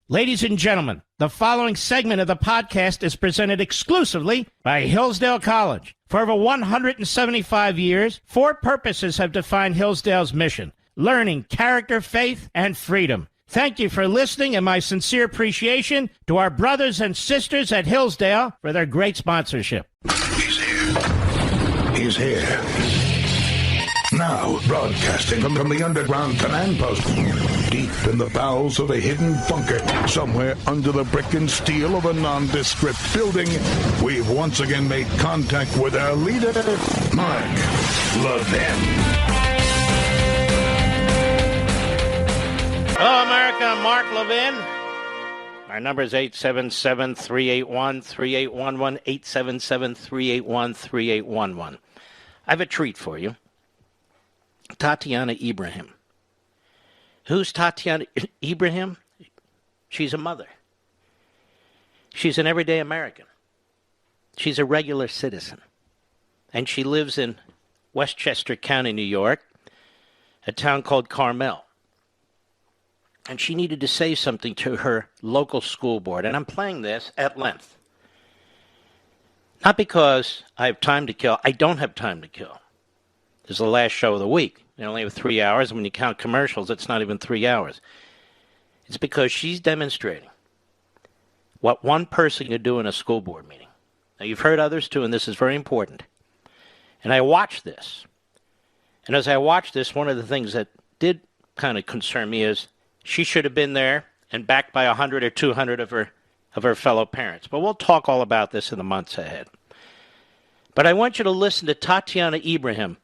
Ladies and gentlemen, the following segment of the podcast is presented exclusively by Hillsdale College. For over 175 years, four purposes have defined Hillsdale's mission: learning, character, faith, and freedom. Thank you for listening, and my sincere appreciation to our brothers and sisters at Hillsdale for their great sponsorship. He's here. He's here. Now, broadcasting from the underground command post, deep in the bowels of a hidden bunker, somewhere under the brick and steel of a nondescript building, we've once again made contact with our leader, Mark Levin. Hello, America. I'm Mark Levin. Our number is 877-381-3811, 877-381-3811. I have a treat for you. Tatiana Ibrahim. Who's Tatiana Ibrahim? She's a mother. She's an everyday American. She's a regular citizen. And she lives in Westchester County, New York, a town called Carmel. And she needed to say something to her local school board. And I'm playing this at length. Not because I have time to kill. I don't have time to kill. This is the last show of the week. You only have 3 hours, and when you count commercials, it's not even 3 hours. It's because she's demonstrating what one person can do in a school board meeting. Now, you've heard others too, and this is very important. And I watched this. And as I watched this, one of the things that did kind of concern me is she should have been there and backed by 100 or 200 of her fellow parents. But we'll talk all about this in the months ahead. But I want you to listen to Tatiana Ibrahim,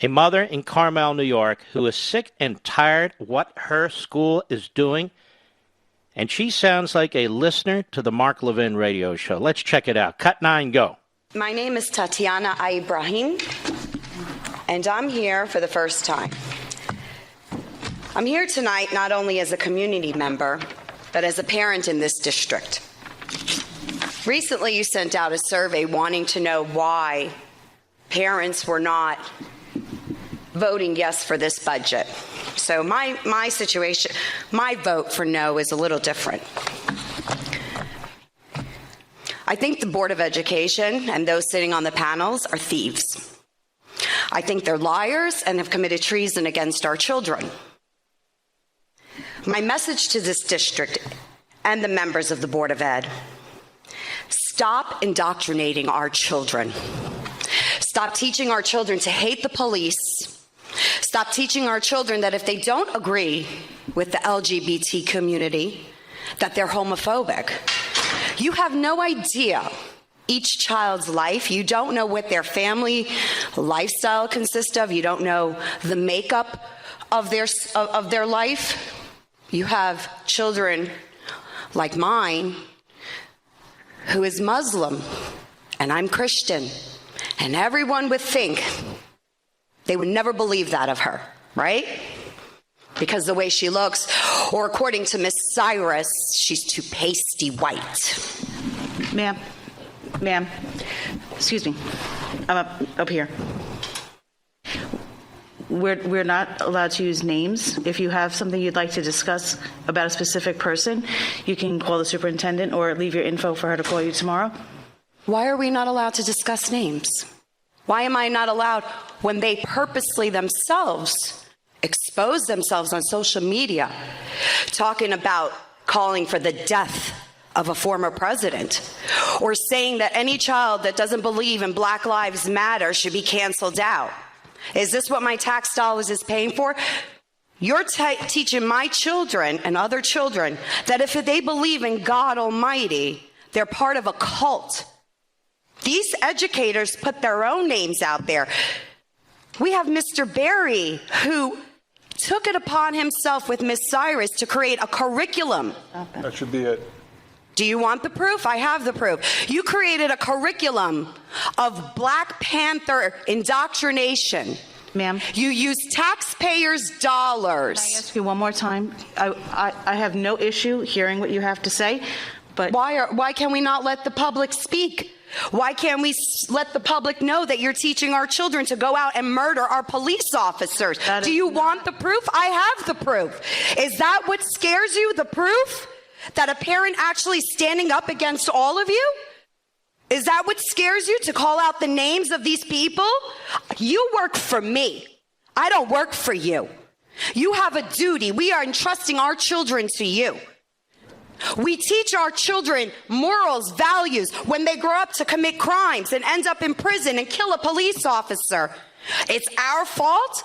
a mother in Carmel, New York, who is sick and tired of what her school is doing. And she sounds like a listener to the Mark Levin radio show. Let's check it out. Cut 9, go. My name is Tatiana Ibrahim, and I'm here for the first time. I'm here tonight not only as a community member, but as a parent in this district. Recently, you sent out a survey wanting to know why parents were not voting yes for this budget. So my situation, my vote for no is a little different. I think the Board of Education and those sitting on the panels are thieves. I think they're liars and have committed treason against our children. My message to this district and the members of the Board of Ed: stop indoctrinating our children. Stop teaching our children to hate the police. Stop teaching our children that if they don't agree with the LGBT community, that they're homophobic. You have no idea each child's life. You don't know what their family lifestyle consists of. You don't know the makeup of their life. You have children like mine who is Muslim, and I'm Christian, and everyone would think, they would never believe that of her, right? Because the way she looks, or according to Miss Cyrus, she's too pasty white. Ma'am, excuse me, I'm up here. We're not allowed to use names. If you have something you'd like to discuss about a specific person, you can call the superintendent or leave your info for her to call you tomorrow. Why are we not allowed to discuss names? Why am I not allowed when they purposely themselves expose themselves on social media, talking about calling for the death of a former president, or saying that any child that doesn't believe in Black Lives Matter should be canceled out? Is this what my tax dollars is paying for? You're teaching my children and other children that if they believe in God Almighty, they're part of a cult. These educators put their own names out there. We have Mr. Berry, who took it upon himself with Miss Cyrus to create a curriculum. That should be it. Do you want the proof? I have the proof. You created a curriculum of Black Panther indoctrination. Ma'am. You use taxpayers' dollars. Can I ask you one more time? I have no issue hearing what you have to say, but why can we not let the public speak? Why can't we let the public know that you're teaching our children to go out and murder our police officers? Do you want the proof? I have the proof. Is that what scares you, the proof? That a parent actually standing up against all of you? Is that what scares you, to call out the names of these people? You work for me. I don't work for you. You have a duty. We are entrusting our children to you. We teach our children morals, values when they grow up to commit crimes and end up in prison and kill a police officer. It's our fault?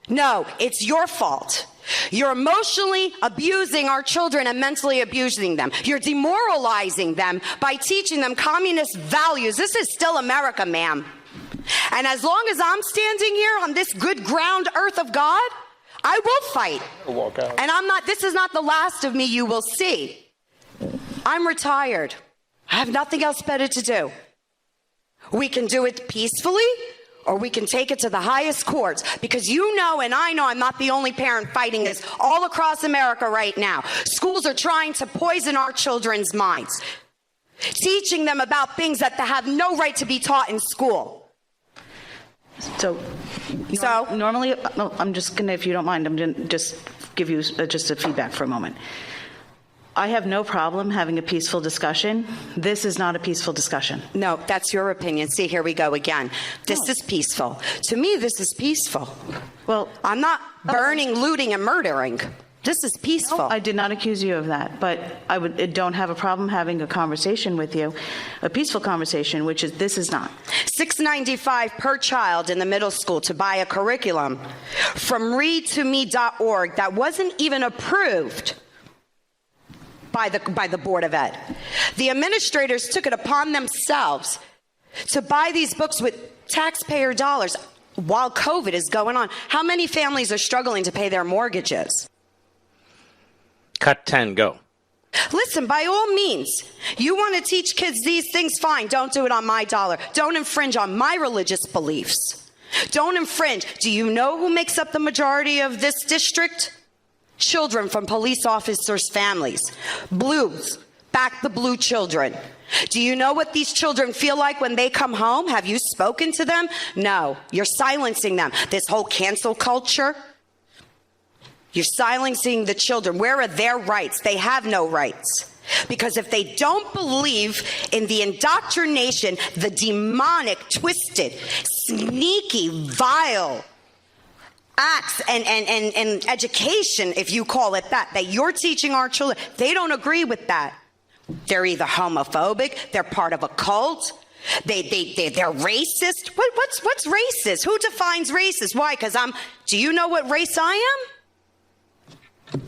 No, it's your fault. You're emotionally abusing our children and mentally abusing them. You're demoralizing them by teaching them communist values. This is still America, ma'am. And as long as I'm standing here on this good ground earth of God, I will fight. Walk out. And this is not the last of me you will see. I'm retired. I have nothing else better to do. We can do it peacefully, or we can take it to the highest courts, because you know and I know I'm not the only parent fighting this all across America right now. Schools are trying to poison our children's minds, teaching them about things that they have no right to be taught in school. So normally, no, I'm just going to, if you don't mind, I'm going to just give you just a feedback for a moment. I have no problem having a peaceful discussion. This is not a peaceful discussion. No, that's your opinion. See, here we go again. This is peaceful. To me, this is peaceful. Well, I'm not burning, looting, and murdering. This is peaceful. I did not accuse you of that, but I don't have a problem having a conversation with you, a peaceful conversation, which is this is not. $6.95 per child in the middle school to buy a curriculum from readtome.org that wasn't even approved by the Board of Ed. The administrators took it upon themselves to buy these books with taxpayer dollars while COVID is going on. How many families are struggling to pay their mortgages? Cut 10, go. Listen, by all means, you want to teach kids these things, fine. Don't do it on my dollar. Don't infringe on my religious beliefs. Don't infringe. Do you know who makes up the majority of this district? Children from police officers' families. Blues. Back the blue children. Do you know what these children feel like when they come home? Have you spoken to them? No. You're silencing them. This whole cancel culture. You're silencing the children. Where are their rights? They have no rights. Because if they don't believe in the indoctrination, the demonic, twisted, sneaky, vile acts and education, if you call it that you're teaching our children, they don't agree with that. They're either homophobic, they're part of a cult, they're racist. What's racist? Who defines racist? Why? Because do you know what race I am?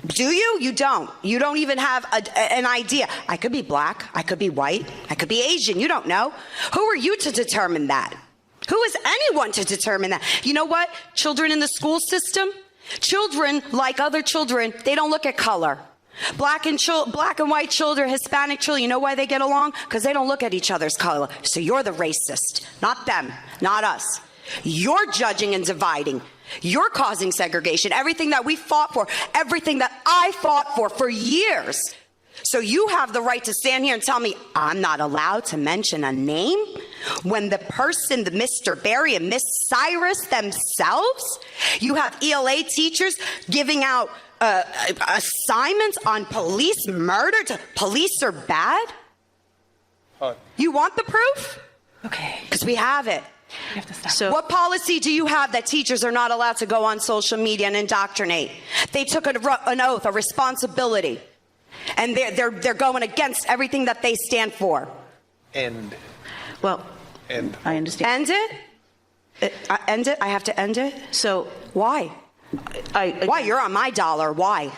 Do you? You don't. You don't even have an idea. I could be black, I could be white, I could be Asian. You don't know. Who are you to determine that? Who is anyone to determine that? You know what? Children in the school system, children like other children, they don't look at color. Black and white children, Hispanic children, you know why they get along? Because they don't look at each other's color. So you're the racist, not them, not us. You're judging and dividing. You're causing segregation. Everything that we fought for, everything that I fought for years. So you have the right to stand here and tell me I'm not allowed to mention a name when the person, the Mr. Barry and Miss Cyrus themselves, you have ELA teachers giving out assignments on police murder to police are bad? You want the proof? Okay. Because we have it. We have to stop. So, What policy do you have that teachers are not allowed to go on social media and indoctrinate? They took an oath, a responsibility. And they're going against everything that they stand for. well, I understand. End it? End it? I have to end it? So Why? Why? You're on my dollar. Why?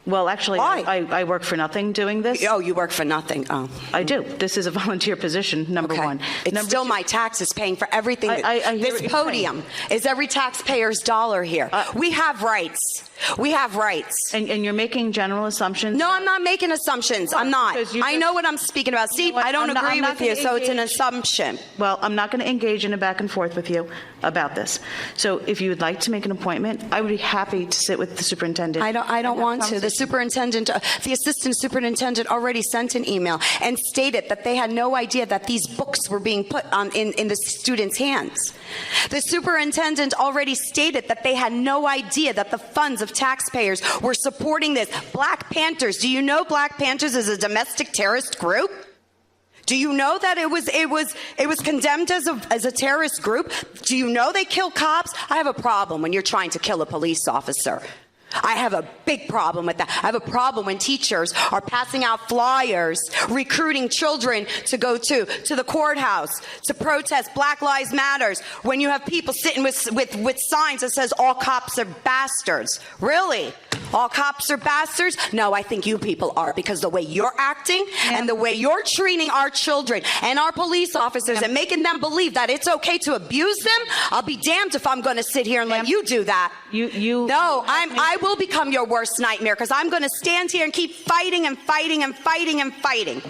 Well, actually, Why? I work for nothing doing this. Oh, you work for nothing. Oh. I do. This is a volunteer position, number Okay. one. It's Number still two- my taxes paying for everything. I hear This what you're podium is every taxpayer's dollar here. We have rights. We have rights. And you're making general assumptions? No, I'm not making assumptions. I'm not. I know what I'm speaking about. See, I don't agree with you, so it's an assumption. Well, I'm not going to engage in a back and forth with you about this. So if you would like to make an appointment, I would be happy to sit with the superintendent. I don't want to. The assistant superintendent already sent an email and stated that they had no idea that these books were being put in the students' hands. The superintendent already stated that they had no idea that the funds of taxpayers were supporting this. Black Panthers. Do you know Black Panthers is a domestic terrorist group? Do you know that it was condemned as a terrorist group? Do you know they kill cops? I have a problem when you're trying to kill a police officer. I have a big problem with that. I have a problem when teachers are passing out flyers, recruiting children to go to the courthouse, to protest Black Lives Matters, when you have people sitting with signs that says all cops are bastards. Really? All cops are bastards? No, I think you people are, because the way you're acting and the way you're treating our children and our police officers and making them believe that it's okay to abuse them, I'll be damned if I'm going to sit here and let you do that. No, I will become your worst nightmare, because I'm going to stand here and keep fighting and fighting and fighting and fighting.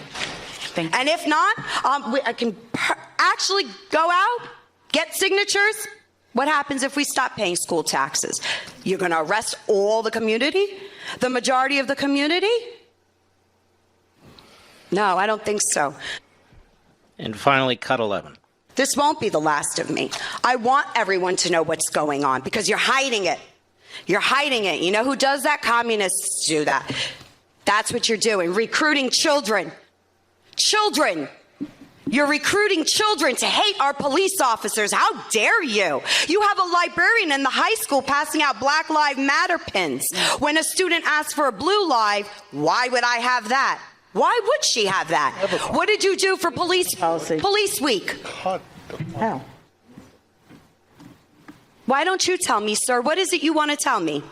And if not, I can actually go out, get signatures. What happens if we stop paying school taxes? You're going to arrest all the community? The majority of the community? No, I don't think so. And finally, cut 11. This won't be the last of me. I want everyone to know what's going on, because you're hiding it. You're hiding it. You know who does that? Communists do that. That's what you're doing. Recruiting children. Children. You're recruiting children to hate our police officers. How dare you? You have a librarian in the high school passing out Black Lives Matter pins. When a student asks for a blue live, why would I have that? Why would she have that? What did you do for police week? How? Why don't you tell me, sir? What is it you want to tell me?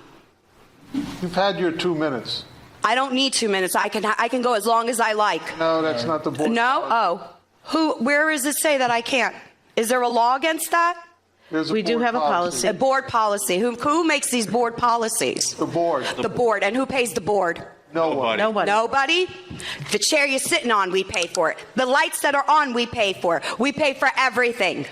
You've had your 2 minutes. I don't need 2 minutes. I can go as long as I like. No, that's not the board. No? Oh. Where does it say that I can't? Is there a law against that? We do have a policy. A board policy. Who makes these board policies? The board. The board. And who pays the board? Nobody. Nobody? The chair you're sitting on, we pay for it. The lights that are on, we pay for. We pay for everything.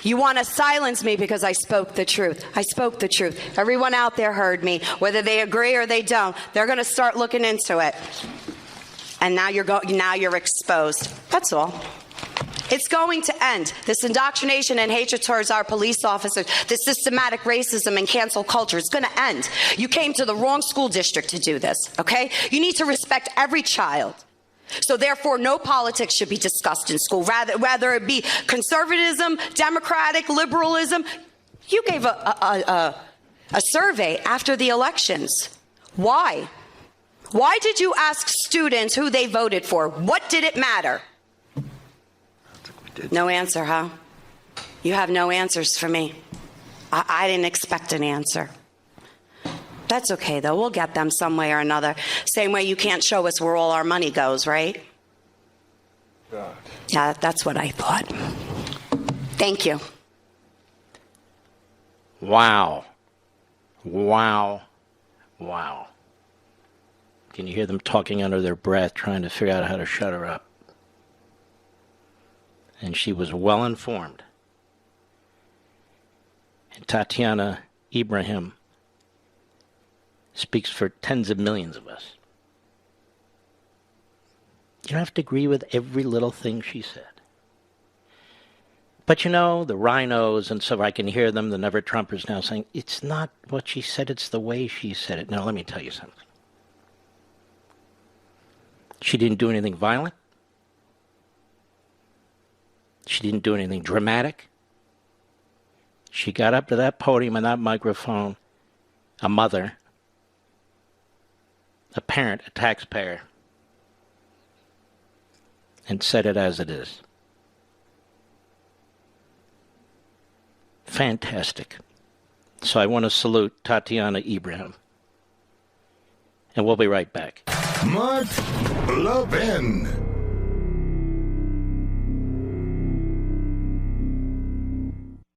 You want to silence me because I spoke the truth. I spoke the truth. Everyone out there heard me. Whether they agree or they don't, they're going to start looking into it. And now you're exposed. That's all. It's going to end. This indoctrination and hatred towards our police officers, this systematic racism and cancel culture, is going to end. You came to the wrong school district to do this, okay? You need to respect every child. So therefore, no politics should be discussed in school, whether it be conservatism, democratic, liberalism. You gave a survey after the elections. Why? Why did you ask students who they voted for? What did it matter? No answer, huh? You have no answers for me. I didn't expect an answer. That's okay, though. We'll get them some way or another. Same way you can't show us where all our money goes, right? Yeah, that's what I thought. Thank you. Wow. Wow. Wow. Can you hear them talking under their breath, trying to figure out how to shut her up? And she was well informed. And Tatiana Ibrahim speaks for tens of millions of us. You don't have to agree with every little thing she said. But you know, the rhinos, and so I can hear them, the never Trumpers now saying, it's not what she said, it's the way she said it. Now, let me tell you something. She didn't do anything violent. She didn't do anything dramatic. She got up to that podium and that microphone, a mother, a parent, a taxpayer, and said it as it is. Fantastic. So I want to salute Tatiana Ibrahim. And we'll be right back. Mark Levin.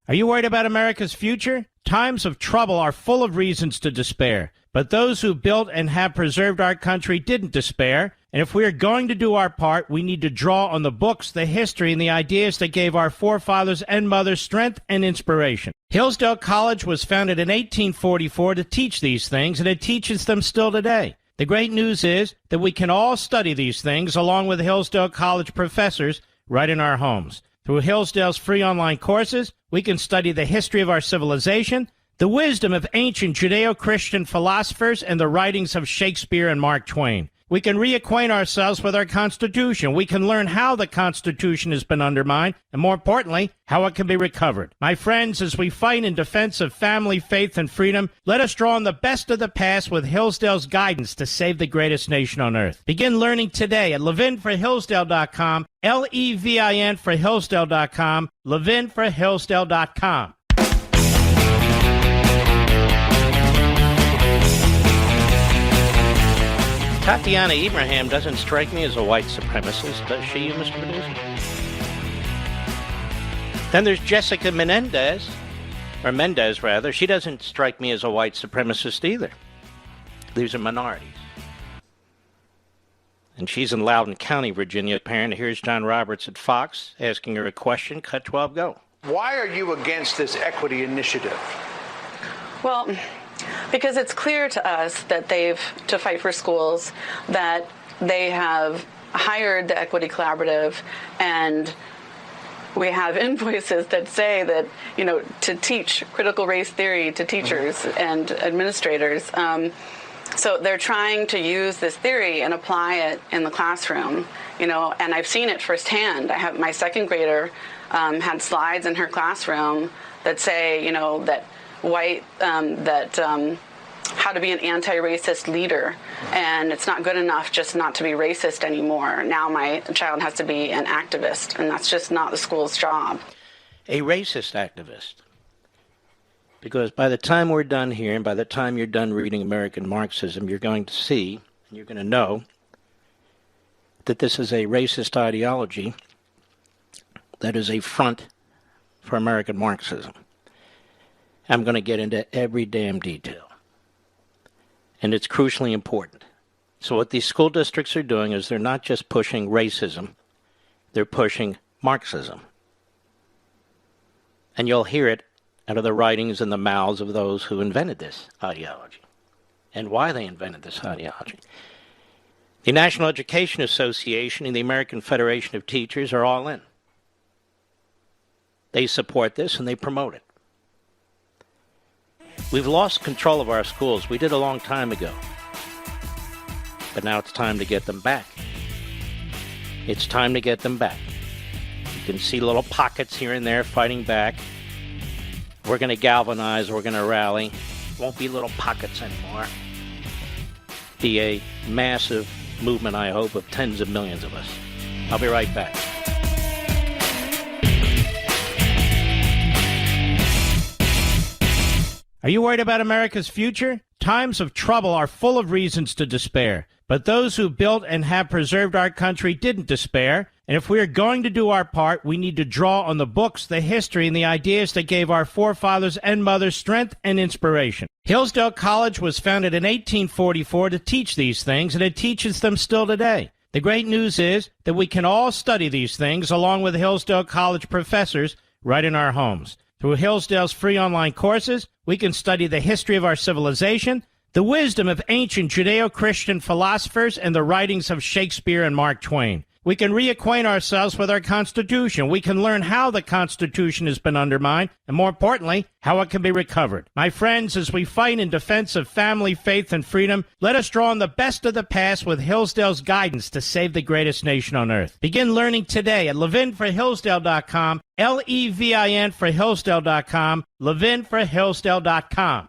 Are you worried about America's future? Times of trouble are full of reasons to despair, but those who built and have preserved our country didn't despair. And if we are going to do our part, we need to draw on the books, the history, and the ideas that gave our forefathers and mothers strength and inspiration. Hillsdale College was founded in 1844 to teach these things, and it teaches them still today. The great news is that we can all study these things along with Hillsdale College professors right in our homes. Through Hillsdale's free online courses, we can study the history of our civilization, the wisdom of ancient Judeo-Christian philosophers, and the writings of Shakespeare and Mark Twain. We can reacquaint ourselves with our Constitution. We can learn how the Constitution has been undermined, and more importantly, how it can be recovered. My friends, as we fight in defense of family, faith, and freedom, let us draw on the best of the past with Hillsdale's guidance to save the greatest nation on earth. Begin learning today at levinforhillsdale.com, Levin for Hillsdale.com, levinforhillsdale.com. Tatiana Ibrahim doesn't strike me as a white supremacist, does she, Mr. Producer? Then there's Jessica Mendez. She doesn't strike me as a white supremacist either. These are minorities. And she's in Loudoun County, Virginia, apparently. Here's John Roberts at Fox asking her a question. Cut 12, go. Why are you against this equity initiative? Well, because it's clear to us that to fight for schools, that they have hired the Equity Collaborative, and we have invoices that say that, to teach critical race theory to teachers and administrators. So they're trying to use this theory and apply it in the classroom, and I've seen it firsthand. I have my second grader had slides in her classroom that say, that how to be an anti-racist leader, and it's not good enough just not to be racist anymore. Now my child has to be an activist, and that's just not the school's job. A racist activist. Because by the time we're done here, and by the time you're done reading American Marxism, you're going to see, and you're going to know, that this is a racist ideology that is a front for American Marxism. I'm going to get into every damn detail. And it's crucially important. So what these school districts are doing is they're not just pushing racism, they're pushing Marxism. And you'll hear it out of the writings and the mouths of those who invented this ideology and why they invented this ideology. The National Education Association and the American Federation of Teachers are all in. They support this and they promote it. We've lost control of our schools. We did a long time ago. But now it's time to get them back. It's time to get them back. You can see little pockets here and there fighting back. We're going to galvanize. We're going to rally. Won't be little pockets anymore. Be a massive movement, I hope, of tens of millions of us. I'll be right back. Are you worried about America's future? Times of trouble are full of reasons to despair, but those who built and have preserved our country didn't despair. And if we are going to do our part, we need to draw on the books, the history, and the ideas that gave our forefathers and mothers strength and inspiration. Hillsdale College was founded in 1844 to teach these things, and it teaches them still today. The great news is that we can all study these things along with Hillsdale College professors right in our homes. Through Hillsdale's free online courses, we can study the history of our civilization, the wisdom of ancient Judeo-Christian philosophers, and the writings of Shakespeare and Mark Twain. We can reacquaint ourselves with our Constitution. We can learn how the Constitution has been undermined, and more importantly, how it can be recovered. My friends, as we fight in defense of family, faith, and freedom, let us draw on the best of the past with Hillsdale's guidance to save the greatest nation on earth. Begin learning today at levinforhillsdale.com, Levin for Hillsdale.com, levinforhillsdale.com.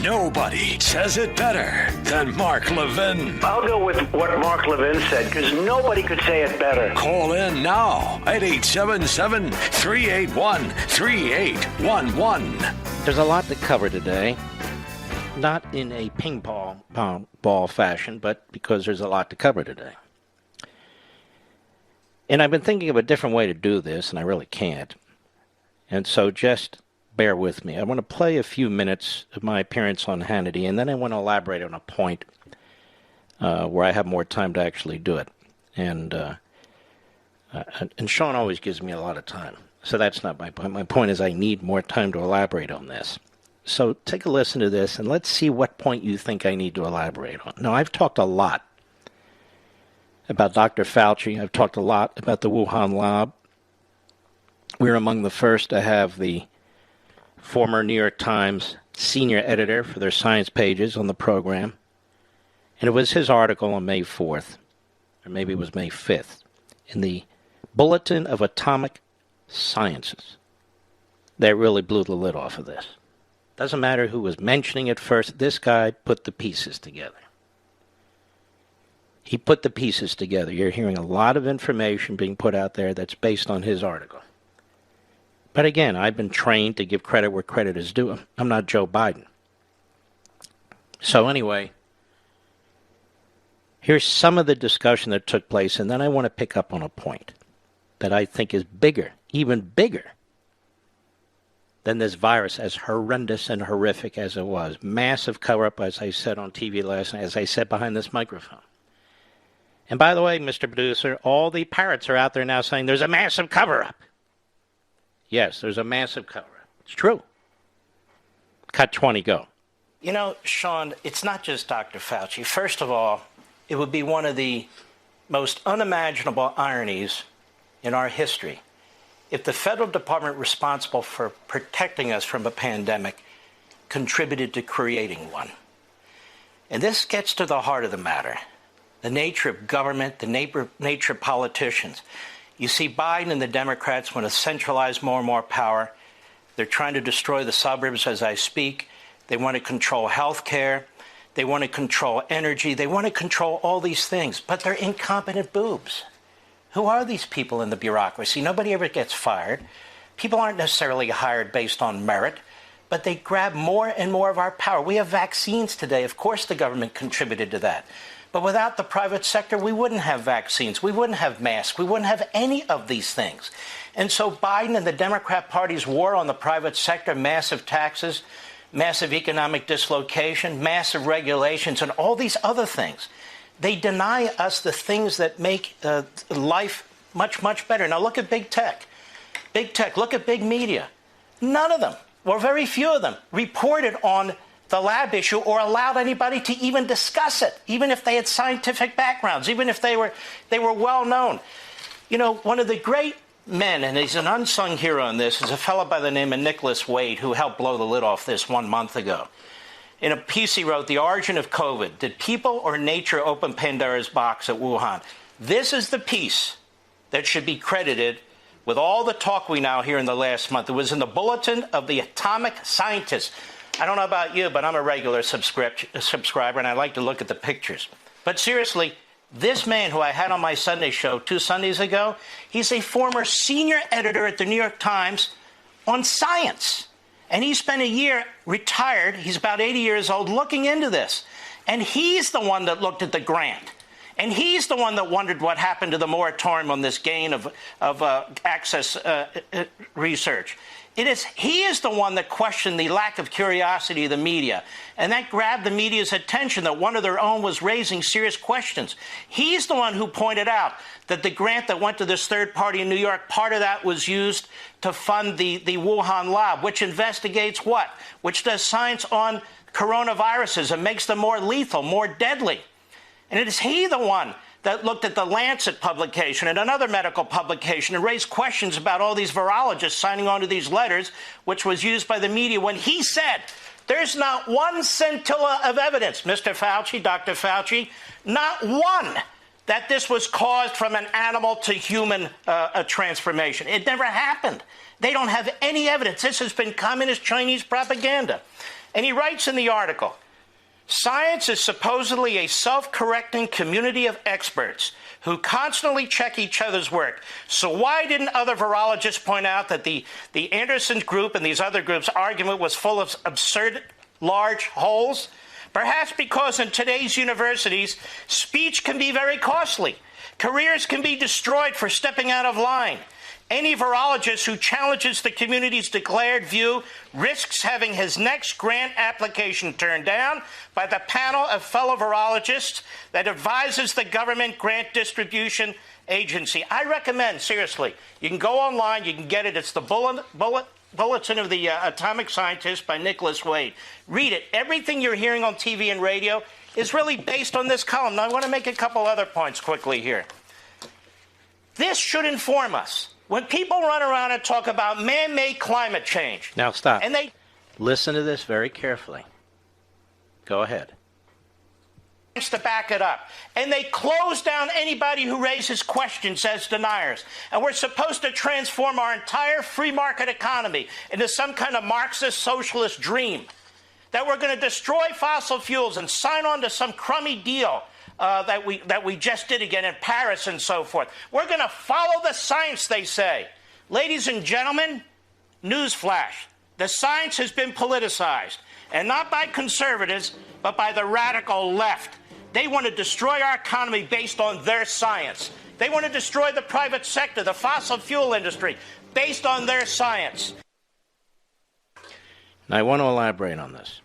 Nobody says it better than Mark Levin. I'll go with what Mark Levin said, because nobody could say it better. Call in now at 877-381-3811. There's a lot to cover today. Not in a ping pong ball fashion, but because there's a lot to cover today. And I've been thinking of a different way to do this, and I really can't. And so just bear with me. I want to play a few minutes of my appearance on Hannity, and then I want to elaborate on a point where I have more time to actually do it. And Sean always gives me a lot of time. So that's not my point. My point is I need more time to elaborate on this. So take a listen to this, and let's see what point you think I need to elaborate on. Now, I've talked a lot about Dr. Fauci. I've talked a lot about the Wuhan lab. We're among the first to have the former New York Times senior editor for their science pages on the program. And it was his article on May 4th, or maybe it was May 5th, in the Bulletin of Atomic Sciences that really blew the lid off of this. Doesn't matter who was mentioning it first. This guy put the pieces together. He put the pieces together. You're hearing a lot of information being put out there that's based on his article. But again, I've been trained to give credit where credit is due. I'm not Joe Biden. So anyway, here's some of the discussion that took place, and then I want to pick up on a point that I think is bigger, even bigger, than this virus, as horrendous and horrific as it was. Massive cover-up, as I said on TV last night, as I said behind this microphone. And by the way, Mr. Producer, all the parrots are out there now saying there's a massive cover-up. Yes, there's a massive cover-up. It's true. Cut 20, go. You know, Sean, it's not just Dr. Fauci. First of all, it would be one of the most unimaginable ironies in our history if the federal department responsible for protecting us from a pandemic contributed to creating one. And this gets to the heart of the matter, the nature of government, the nature of politicians. You see, Biden and the Democrats want to centralize more and more power. They're trying to destroy the suburbs as I speak. They want to control health care. They want to control energy. They want to control all these things, but they're incompetent boobs. Who are these people in the bureaucracy? Nobody ever gets fired. People aren't necessarily hired based on merit, but they grab more and more of our power. We have vaccines today. Of course, the government contributed to that. But without the private sector, we wouldn't have vaccines. We wouldn't have masks. We wouldn't have any of these things. And so Biden and the Democrat Party's war on the private sector, massive taxes, massive economic dislocation, massive regulations, and all these other things, they deny us the things that make life much, much better. Now look at big tech. Big tech, look at big media. None of them, or very few of them, reported on the lab issue or allowed anybody to even discuss it, even if they had scientific backgrounds, even if they were well known. You know, one of the great men, and he's an unsung hero on this, is a fellow by the name of Nicholas Wade, who helped blow the lid off this 1 month ago. In a piece he wrote, The Origin of COVID, Did People or Nature Open Pandora's Box at Wuhan? This is the piece that should be credited with all the talk we now hear in the last month. It was in the Bulletin of the Atomic Scientists. I don't know about you, but I'm a regular subscriber, and I like to look at the pictures. But seriously, this man who I had on my Sunday show 2 Sundays ago, he's a former senior editor at the New York Times on science. And he spent a year retired, he's about 80 years old, looking into this. And he's the one that looked at the grant. And he's the one that wondered what happened to the moratorium on this gain of access research. He is the one that questioned the lack of curiosity of the media. And that grabbed the media's attention that one of their own was raising serious questions. He's the one who pointed out that the grant that went to this third party in New York, part of that was used to fund the Wuhan lab, which investigates what? Which does science on coronaviruses and makes them more lethal, more deadly. And it is he the one that looked at the Lancet publication and another medical publication and raised questions about all these virologists signing on to these letters, which was used by the media when he said, there's not one scintilla of evidence, Mr. Fauci, Dr. Fauci, not one, that this was caused from an animal to human transformation. It never happened. They don't have any evidence. This has been communist Chinese propaganda. And he writes in the article, science is supposedly a self-correcting community of experts who constantly check each other's work. So why didn't other virologists point out that the Anderson group and these other groups' argument was full of absurd, large holes? Perhaps because in today's universities, speech can be very costly. Careers can be destroyed for stepping out of line. Any virologist who challenges the community's declared view risks having his next grant application turned down by the panel of fellow virologists that advises the government grant distribution agency. I recommend, seriously, you can go online, you can get it. It's the Bulletin of the Atomic Scientist by Nicholas Wade. Read it. Everything you're hearing on TV and radio is really based on this column. Now, I want to make a couple other points quickly here. This should inform us. When people run around and talk about man-made climate change. Now stop. And they listen to this very carefully. Go ahead. To back it up. And they close down anybody who raises questions as deniers. And we're supposed to transform our entire free market economy into some kind of Marxist socialist dream. That we're going to destroy fossil fuels and sign on to some crummy deal that we just did again in Paris and so forth. We're going to follow the science, they say. Ladies and gentlemen, newsflash. The science has been politicized. And not by conservatives, but by the radical left. They want to destroy our economy based on their science. They want to destroy the private sector, the fossil fuel industry, based on their science. Now, I want to elaborate on this.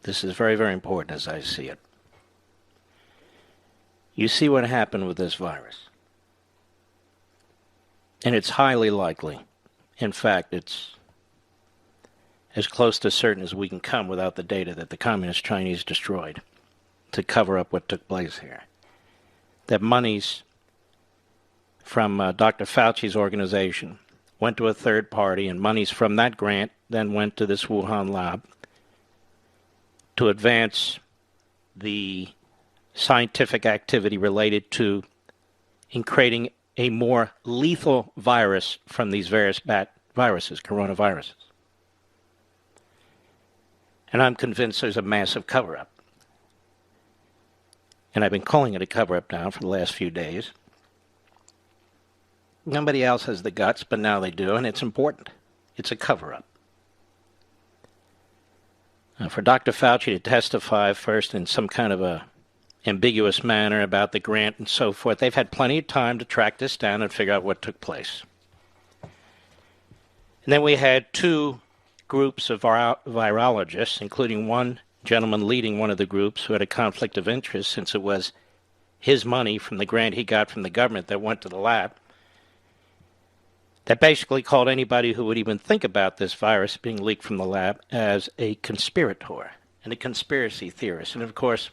This is very, very important as I see it. You see what happened with this virus. And it's highly likely. In fact, it's as close to certain as we can come without the data that the Communist Chinese destroyed to cover up what took place here. That monies from Dr. Fauci's organization went to a third party, and monies from that grant then went to this Wuhan lab to advance the scientific activity related to in creating a more lethal virus from these various viruses, coronaviruses. And I'm convinced there's a massive cover-up. And I've been calling it a cover-up now for the last few days. Nobody else has the guts, but now they do, and it's important. It's a cover-up. For Dr. Fauci to testify first in some kind of a ambiguous manner about the grant and so forth, they've had plenty of time to track this down and figure out what took place. And then we had two groups of virologists, including one gentleman leading one of the groups who had a conflict of interest since it was his money from the grant he got from the government that went to the lab, that basically called anybody who would even think about this virus being leaked from the lab as a conspirator and a conspiracy theorist. And of course,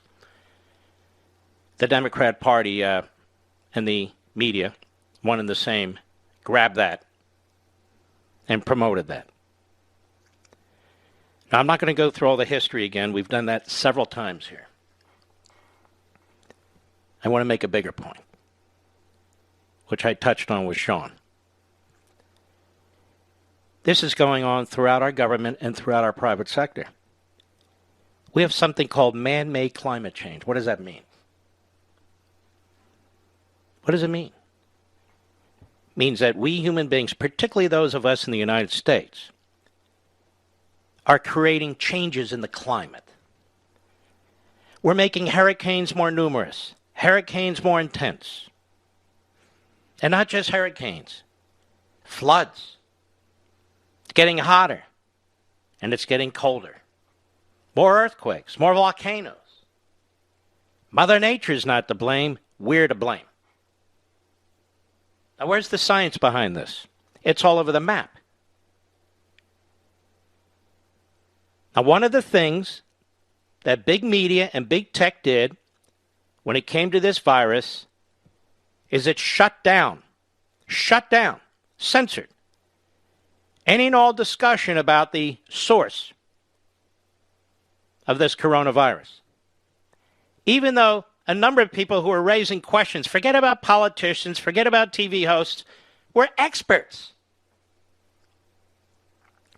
the Democrat Party and the media, one and the same, grabbed that and promoted that. Now, I'm not going to go through all the history again. We've done that several times here. I want to make a bigger point, which I touched on with Sean. This is going on throughout our government and throughout our private sector. We have something called man-made climate change. What does that mean? What does it mean? It means that we human beings, particularly those of us in the United States, are creating changes in the climate. We're making hurricanes more numerous, hurricanes more intense. And not just hurricanes, floods. It's getting hotter, and it's getting colder. More earthquakes, more volcanoes. Mother Nature's not to blame, we're to blame. Now, where's the science behind this? It's all over the map. Now, one of the things that big media and big tech did when it came to this virus is it shut down, censored any and all discussion about the source of this coronavirus. Even though a number of people who are raising questions, forget about politicians, forget about TV hosts, were experts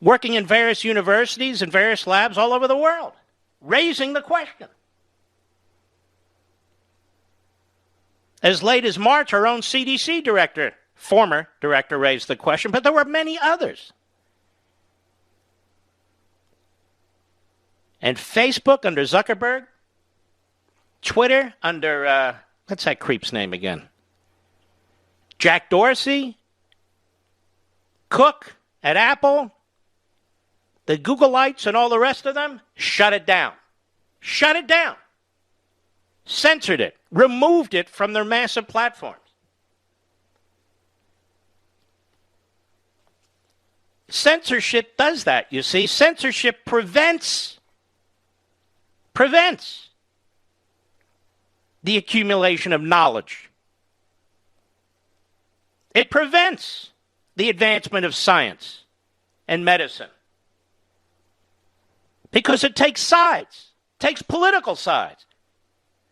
working in various universities and various labs all over the world, raising the question. As late as March, our own CDC director, former director, raised the question, but there were many others. And Facebook under Zuckerberg, Twitter under, what's that creep's name again? Jack Dorsey, Cook at Apple, the Googleites and all the rest of them, shut it down. Shut it down. Censored it. Removed it from their massive platforms. Censorship does that, you see. Censorship prevents the accumulation of knowledge. It prevents the advancement of science and medicine. Because it takes sides, takes political sides.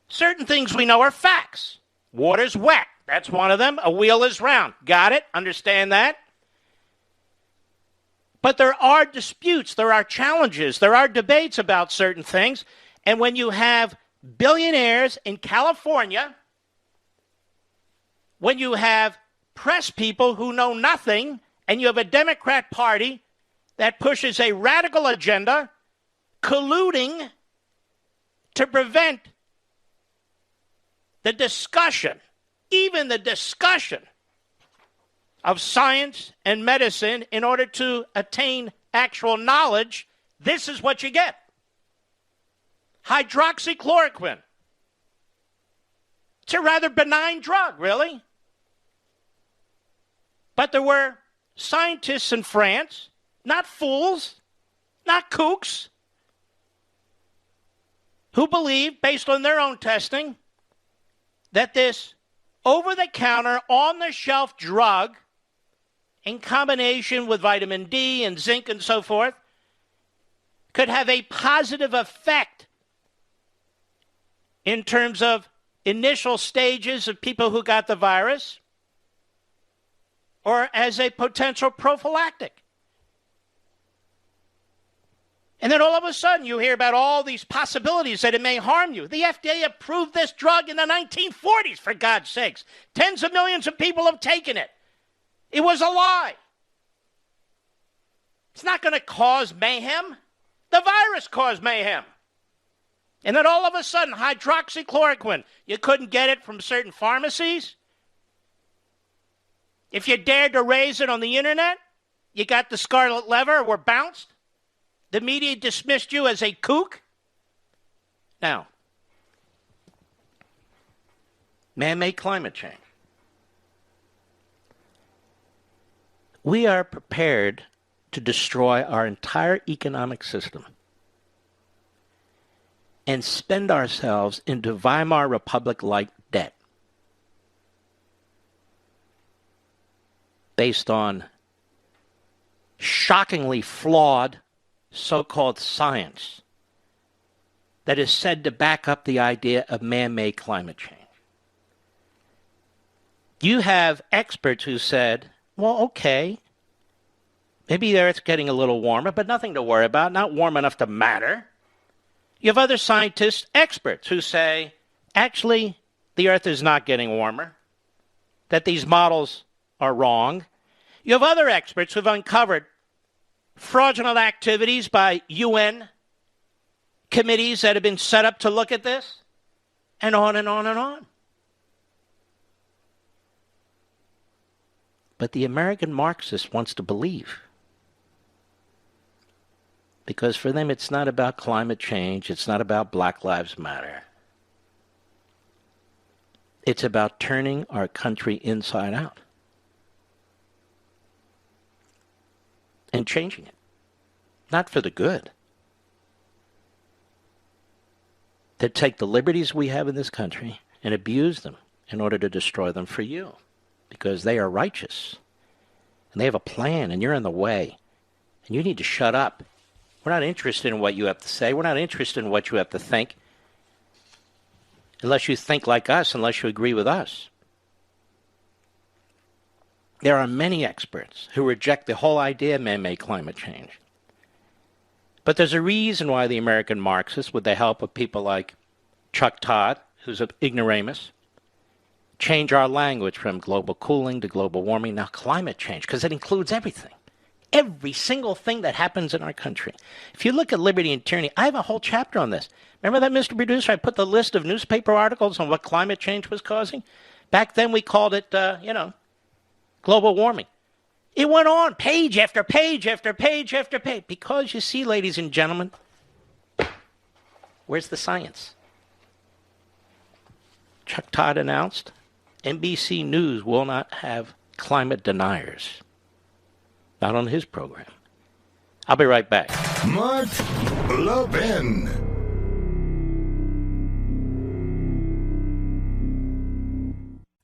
Certain things we know are facts. Water's wet. That's one of them. A wheel is round. Got it? Understand that? But there are disputes, there are challenges, there are debates about certain things. And when you have billionaires in California, when you have press people who know nothing, and you have a Democrat Party that pushes a radical agenda, colluding to prevent the discussion, even the discussion of science and medicine in order to attain actual knowledge, this is what you get. Hydroxychloroquine. It's a rather benign drug, really. But there were scientists in France, not fools, not kooks, who believed, based on their own testing, that this over-the-counter, on-the-shelf drug, in combination with vitamin D and zinc and so forth, could have a positive effect in terms of initial stages of people who got the virus or as a potential prophylactic. And then all of a sudden you hear about all these possibilities that it may harm you. The FDA approved this drug in the 1940s, for God's sakes. Tens of millions of people have taken it. It was a lie. It's not going to cause mayhem. The virus caused mayhem. And then all of a sudden, hydroxychloroquine, you couldn't get it from certain pharmacies. If you dared to raise it on the internet, you got the scarlet letter or were bounced. The media dismissed you as a kook. Now, man-made climate change. We are prepared to destroy our entire economic system and spend ourselves into Weimar Republic-like debt based on shockingly flawed so-called science that is said to back up the idea of man-made climate change. You have experts who said, well, okay, maybe the Earth's getting a little warmer, but nothing to worry about, not warm enough to matter. You have other scientists, experts, who say, actually, the Earth is not getting warmer, that these models are wrong. You have other experts who have uncovered fraudulent activities by UN committees that have been set up to look at this, and on and on and on. But the American Marxist wants to believe. Because for them, it's not about climate change. It's not about Black Lives Matter. It's about turning our country inside out and changing it. Not for the good. To take the liberties we have in this country and abuse them in order to destroy them for you. Because they are righteous. And they have a plan, and you're in the way. And you need to shut up. We're not interested in what you have to say. We're not interested in what you have to think. Unless you think like us, unless you agree with us. There are many experts who reject the whole idea of man-made climate change. But there's a reason why the American Marxists, with the help of people like Chuck Todd, who's an ignoramus, change our language from global cooling to global warming, now climate change, because it includes everything. Every single thing that happens in our country. If you look at liberty and tyranny, I have a whole chapter on this. Remember that, Mr. Producer? I put the list of newspaper articles on what climate change was causing. Back then we called it, global warming. It went on page after page after page after page. Because you see, ladies and gentlemen, where's the science? Chuck Todd announced NBC News will not have climate deniers. Not on his program. I'll be right back. Mark Levin.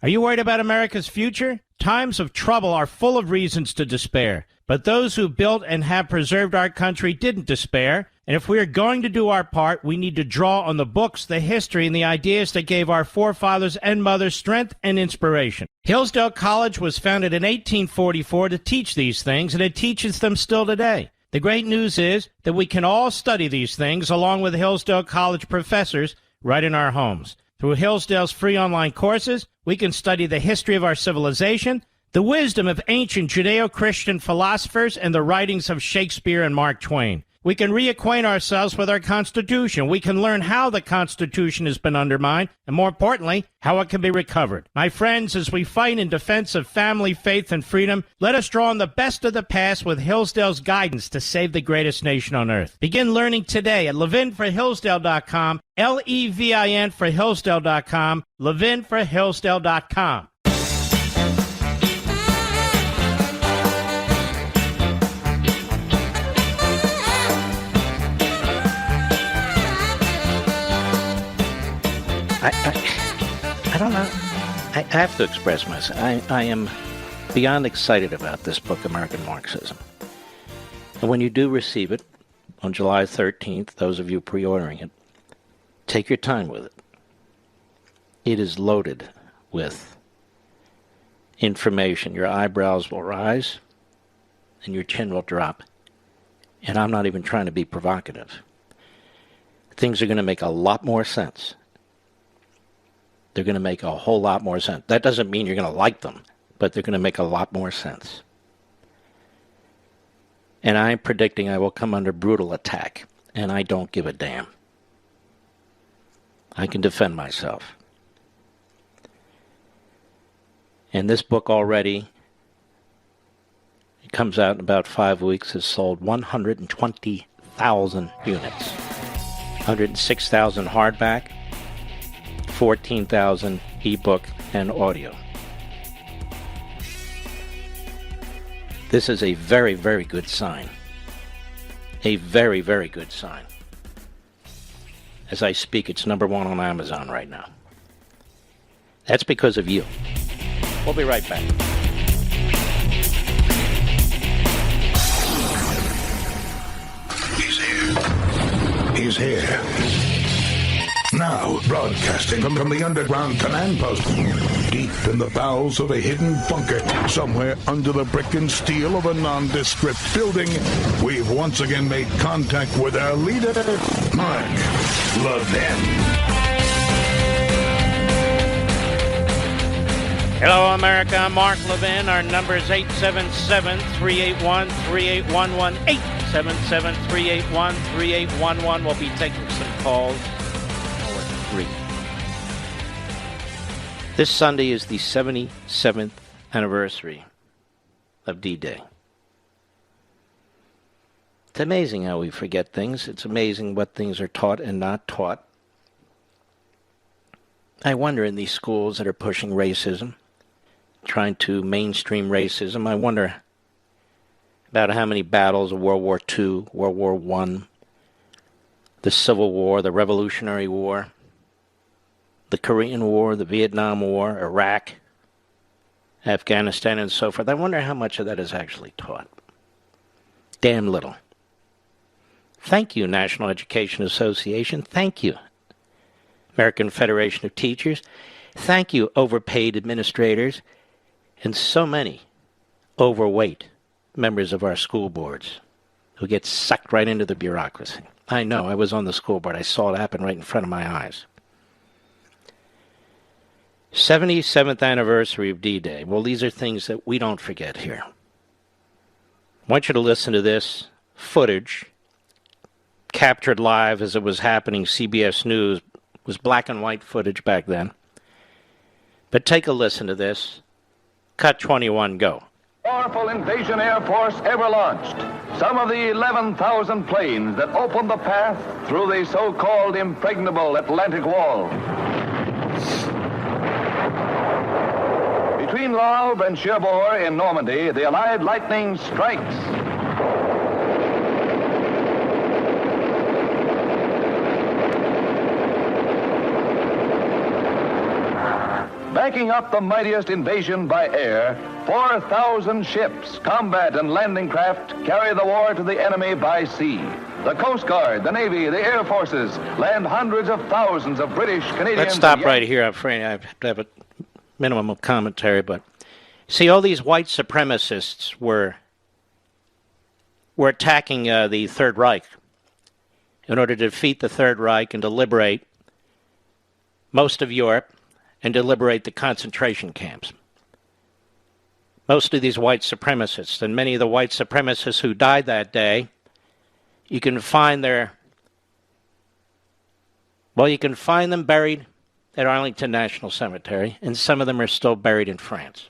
Are you worried about America's future? Times of trouble are full of reasons to despair. But those who built and have preserved our country didn't despair. And if we are going to do our part, we need to draw on the books, the history, and the ideas that gave our forefathers and mothers strength and inspiration. Hillsdale College was founded in 1844 to teach these things, and it teaches them still today. The great news is that we can all study these things along with Hillsdale College professors right in our homes. Through Hillsdale's free online courses, we can study the history of our civilization, the wisdom of ancient Judeo-Christian philosophers, and the writings of Shakespeare and Mark Twain. We can reacquaint ourselves with our Constitution. We can learn how the Constitution has been undermined, and more importantly, how it can be recovered. My friends, as we fight in defense of family, faith, and freedom, let us draw on the best of the past with Hillsdale's guidance to save the greatest nation on earth. Begin learning today at levinforhillsdale.com, Levin for Hillsdale.com, levinforhillsdale.com. I don't know. I have to express myself. I am beyond excited about this book, American Marxism. And when you do receive it on July 13th, those of you pre-ordering it, take your time with it. It is loaded with information. Your eyebrows will rise and your chin will drop. And I'm not even trying to be provocative. Things are going to make a lot more sense. They're going to make a whole lot more sense. That doesn't mean you're going to like them, but they're going to make a lot more sense. And I'm predicting I will come under brutal attack, and I don't give a damn. I can defend myself. And this book already, it comes out in about 5 weeks, has sold 120,000 units. 106,000 hardback, 14,000 ebook and audio. This is a very, very good sign. A very, very good sign. As I speak, it's number one on Amazon right now. That's because of you. We'll be right back. He's here. He's here. Now, broadcasting from the underground command post, deep in the bowels of a hidden bunker, somewhere under the brick and steel of a nondescript building, we've once again made contact with our leader, Mark Levin. Hello, America. I'm Mark Levin. Our number is 877-381-3811. 877-381-3811. We'll be taking some calls. This Sunday is the 77th anniversary of D-Day. It's amazing how we forget things. It's amazing what things are taught and not taught. I wonder in these schools that are pushing racism, trying to mainstream racism, I wonder about how many battles of World War II, World War I, the Civil War, the Revolutionary War, the Korean War, the Vietnam War, Iraq, Afghanistan, and so forth. I wonder how much of that is actually taught. Damn little. Thank you, National Education Association. Thank you, American Federation of Teachers. Thank you, overpaid administrators, and so many overweight members of our school boards who get sucked right into the bureaucracy. I know, I was on the school board. I saw it happen right in front of my eyes. 77th anniversary of D-Day. Well, these are things that we don't forget here. I want you to listen to this footage, captured live as it was happening. CBS News was black and white footage back then. But take a listen to this. Cut 21, go. Powerful invasion air force ever launched. Some of the 11,000 planes that opened the path through the so-called impregnable Atlantic Wall. Between Le Havre and Cherbourg in Normandy, the Allied lightning strikes. Backing up the mightiest invasion by air, 4,000 ships, combat and landing craft carry the war to the enemy by sea. The Coast Guard, the Navy, the Air Forces land hundreds of thousands of British, Canadians... Let's stop right here. I'm afraid I have to have a minimum of commentary, but see, all these white supremacists were attacking the Third Reich in order to defeat the Third Reich and to liberate most of Europe and to liberate the concentration camps. Most of these white supremacists, and many of the white supremacists who died that day, you can find them buried at Arlington National Cemetery, and some of them are still buried in France.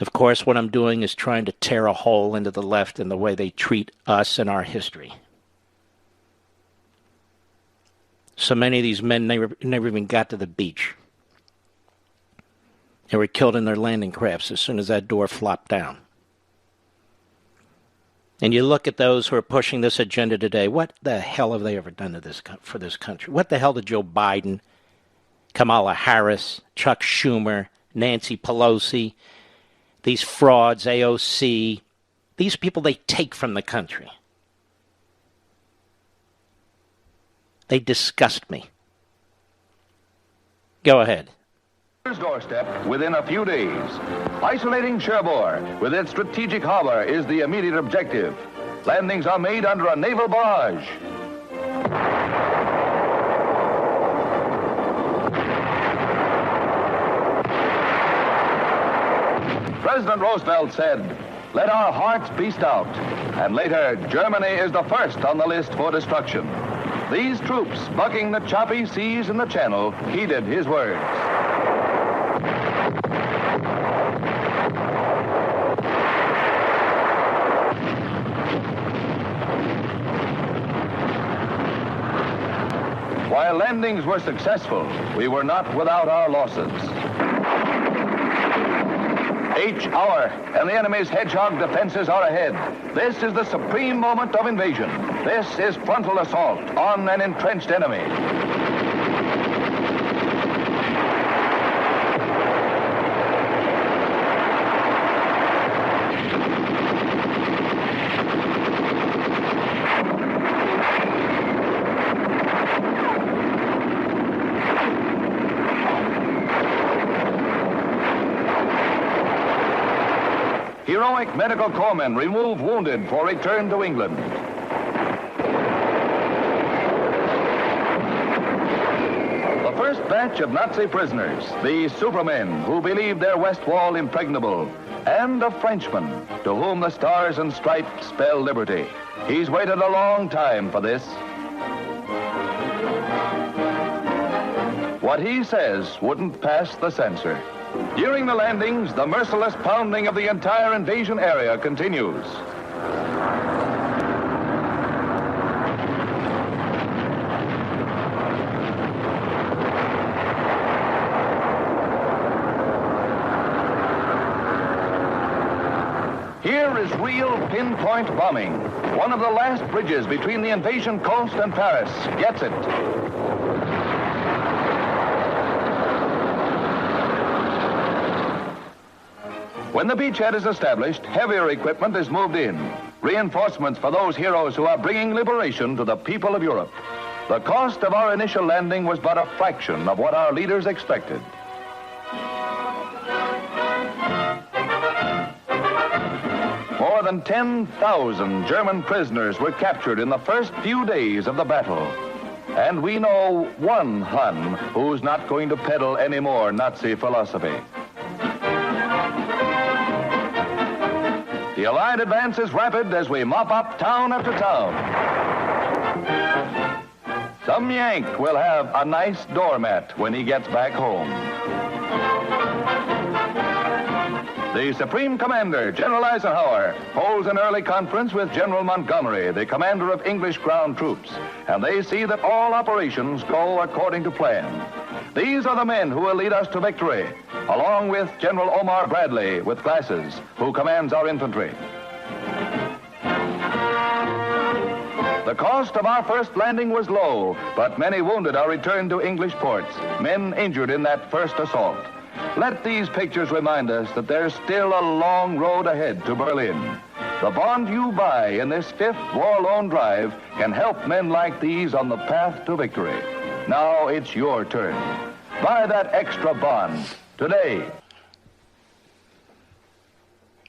Of course, what I'm doing is trying to tear a hole into the left in the way they treat us and our history. So many of these men never even got to the beach. They were killed in their landing crafts as soon as that door flopped down. And you look at those who are pushing this agenda today, what the hell have they ever done to for this country? What the hell did Joe Biden, Kamala Harris, Chuck Schumer, Nancy Pelosi, these frauds, AOC, these people they take from the country? They disgust me. Go ahead. Doorstep within a few days. Isolating Cherbourg with its strategic harbor is the immediate objective. Landings are made under a naval barrage. President Roosevelt said, "Let our hearts be stout." And later, Germany is the first on the list for destruction. These troops, bucking the choppy seas in the Channel, heeded his words. While landings were successful, we were not without our losses. Each hour, and the enemy's hedgehog defenses are ahead. This is the supreme moment of invasion. This is frontal assault on an entrenched enemy. Heroic medical corpsmen remove wounded for return to England. The first batch of Nazi prisoners, the Supermen who believed their West Wall impregnable, and a Frenchman to whom the stars and stripes spell liberty. He's waited a long time for this. What he says wouldn't pass the censor. During the landings, the merciless pounding of the entire invasion area continues. Here is real pinpoint bombing. One of the last bridges between the invasion coast and Paris gets it. When the beachhead is established, heavier equipment is moved in. Reinforcements for those heroes who are bringing liberation to the people of Europe. The cost of our initial landing was but a fraction of what our leaders expected. More than 10,000 German prisoners were captured in the first few days of the battle. And we know one Hun who's not going to peddle any more Nazi philosophy. The Allied advance is rapid as we mop up town after town. Some Yank will have a nice doormat when he gets back home. The Supreme Commander, General Eisenhower, holds an early conference with General Montgomery, the commander of English ground troops, and they see that all operations go according to plan. These are the men who will lead us to victory, along with General Omar Bradley with glasses, who commands our infantry. The cost of our first landing was low, but many wounded are returned to English ports, men injured in that first assault. Let these pictures remind us that there's still a long road ahead to Berlin. The bond you buy in this 5th War Loan Drive can help men like these on the path to victory. Now it's your turn. Buy that extra bond today.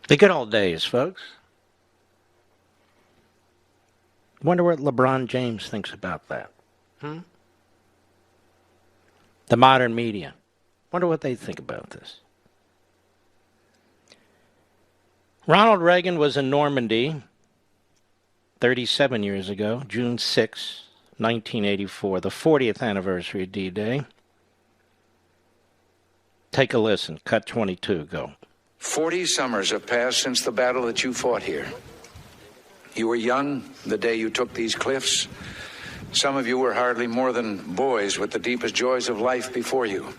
The good old days, folks. Wonder what LeBron James thinks about that. The modern media. Wonder what they think about this. Ronald Reagan was in Normandy 37 years ago, June 6, 1984, the 40th anniversary of D-Day. Take a listen. Cut 22. Go. 40 summers have passed since the battle that you fought here. You were young the day you took these cliffs. Some of you were hardly more than boys with the deepest joys of life before you.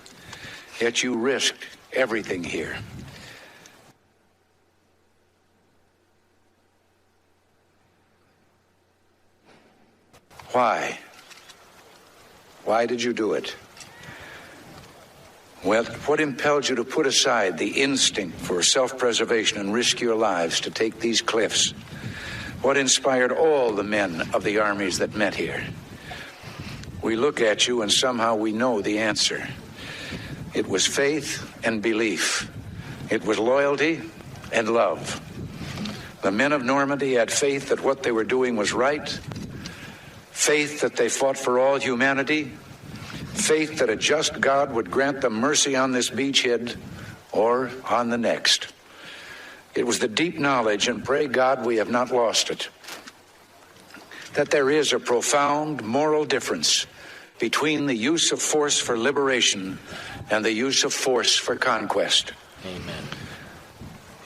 Yet you risked everything here. Why? Why did you do it? Well, what impelled you to put aside the instinct for self-preservation and risk your lives to take these cliffs? What inspired all the men of the armies that met here? We look at you and somehow we know the answer. It was faith and belief. It was loyalty and love. The men of Normandy had faith that what they were doing was right, faith that they fought for all humanity, faith that a just God would grant them mercy on this beachhead or on the next. It was the deep knowledge, and pray God we have not lost it, that there is a profound moral difference between the use of force for liberation and the use of force for conquest. Amen.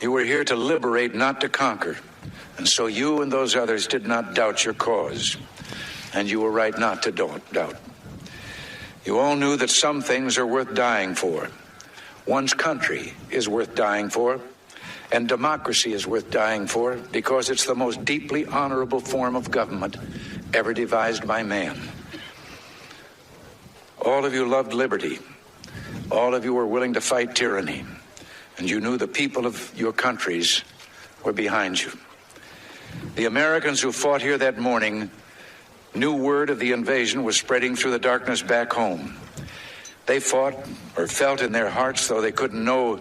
You were here to liberate, not to conquer. And so you and those others did not doubt your cause. And you were right not to doubt. You all knew that some things are worth dying for. One's country is worth dying for. And democracy is worth dying for because it's the most deeply honorable form of government ever devised by man. All of you loved liberty. All of you were willing to fight tyranny. And you knew the people of your countries were behind you. The Americans who fought here that morning knew word of the invasion was spreading through the darkness back home. They fought or felt in their hearts, though they couldn't know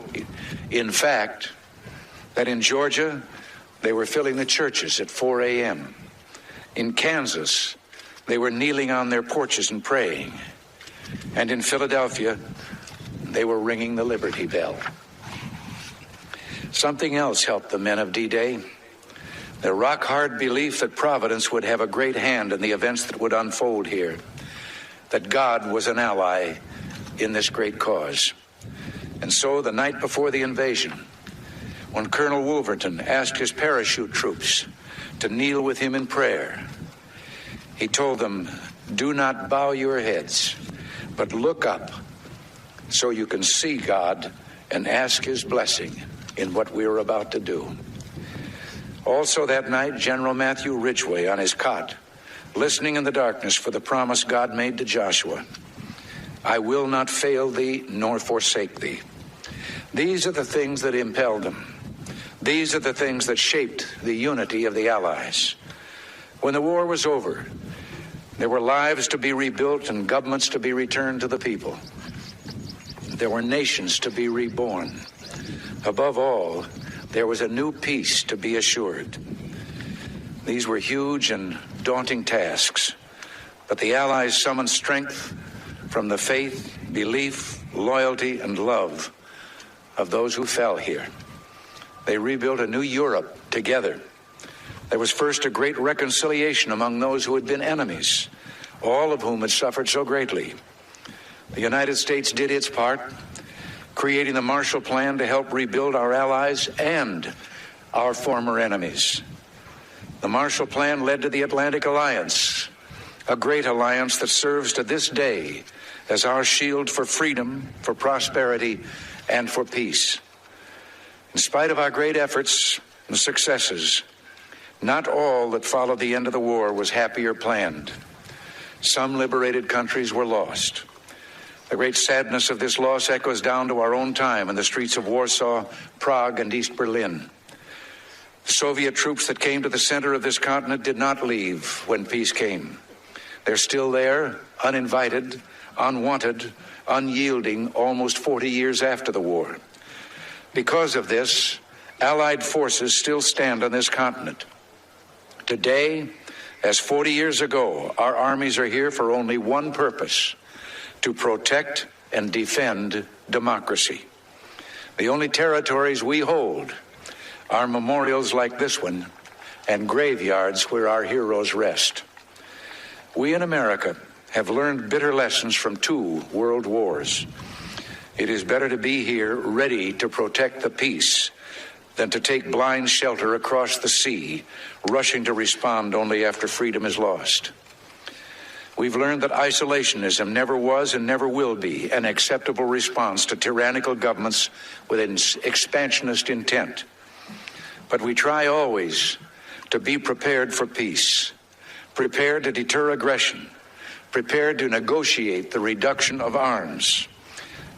in fact, that in Georgia they were filling the churches at 4 a.m. In Kansas, they were kneeling on their porches and praying. And in Philadelphia, they were ringing the Liberty Bell. Something else helped the men of D-Day. Their rock-hard belief that Providence would have a great hand in the events that would unfold here. That God was an ally in this great cause. And so, the night before the invasion, when Colonel Wolverton asked his parachute troops to kneel with him in prayer, he told them, "Do not bow your heads, but look up so you can see God and ask his blessing in what we are about to do." Also that night, General Matthew Ridgway on his cot, listening in the darkness for the promise God made to Joshua, "I will not fail thee nor forsake thee." These are the things that impelled him. These are the things that shaped the unity of the Allies. When the war was over, there were lives to be rebuilt and governments to be returned to the people. There were nations to be reborn. Above all, there was a new peace to be assured. These were huge and daunting tasks, but the Allies summoned strength from the faith, belief, loyalty, and love of those who fell here. They rebuilt a new Europe together. There was first a great reconciliation among those who had been enemies, all of whom had suffered so greatly. The United States did its part. creating the Marshall Plan to help rebuild our allies and our former enemies. The Marshall Plan led to the Atlantic Alliance, a great alliance that serves to this day as our shield for freedom, for prosperity, and for peace. In spite of our great efforts and successes, not all that followed the end of the war was happy or planned. Some liberated countries were lost. The great sadness of this loss echoes down to our own time in the streets of Warsaw, Prague, and East Berlin. The Soviet troops that came to the center of this continent did not leave when peace came. They're still there, uninvited, unwanted, unyielding, almost 40 years after the war. Because of this, Allied forces still stand on this continent. Today, as 40 years ago, our armies are here for only one purpose: to protect and defend democracy. The only territories we hold are memorials like this one and graveyards where our heroes rest. We in America have learned bitter lessons from 2 world wars. It is better to be here ready to protect the peace than to take blind shelter across the sea, rushing to respond only after freedom is lost. We've learned that isolationism never was and never will be an acceptable response to tyrannical governments with an expansionist intent. But we try always to be prepared for peace, prepared to deter aggression, prepared to negotiate the reduction of arms,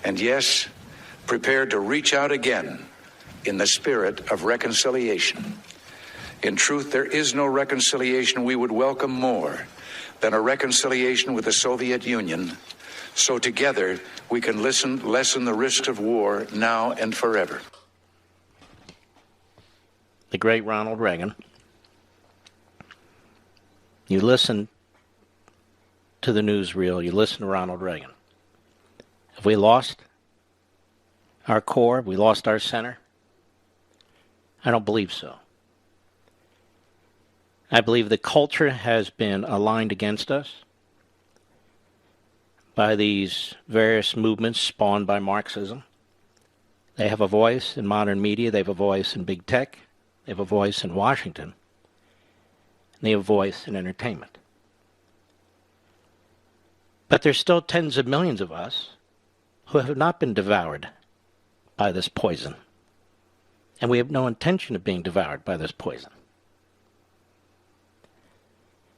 and yes, prepared to reach out again in the spirit of reconciliation. In truth, there is no reconciliation we would welcome more than a reconciliation with the Soviet Union, so together we can lessen the risks of war now and forever. The great Ronald Reagan. You listen to the newsreel, you listen to Ronald Reagan. Have we lost our core? Have we lost our center? I don't believe so. I believe the culture has been aligned against us by these various movements spawned by Marxism. They have a voice in modern media, they have a voice in big tech, they have a voice in Washington, and they have a voice in entertainment. But there's still tens of millions of us who have not been devoured by this poison. And we have no intention of being devoured by this poison.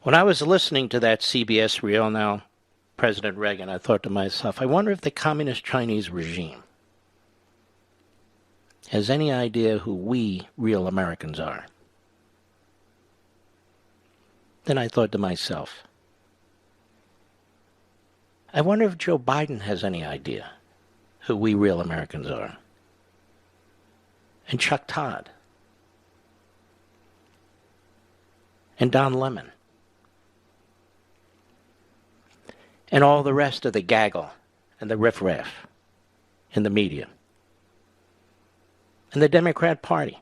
When I was listening to that CBS reel, now President Reagan, I thought to myself, I wonder if the communist Chinese regime has any idea who we real Americans are. Then I thought to myself, I wonder if Joe Biden has any idea who we real Americans are. And Chuck Todd. And Don Lemon. And all the rest of the gaggle and the riffraff in the media. And the Democrat Party.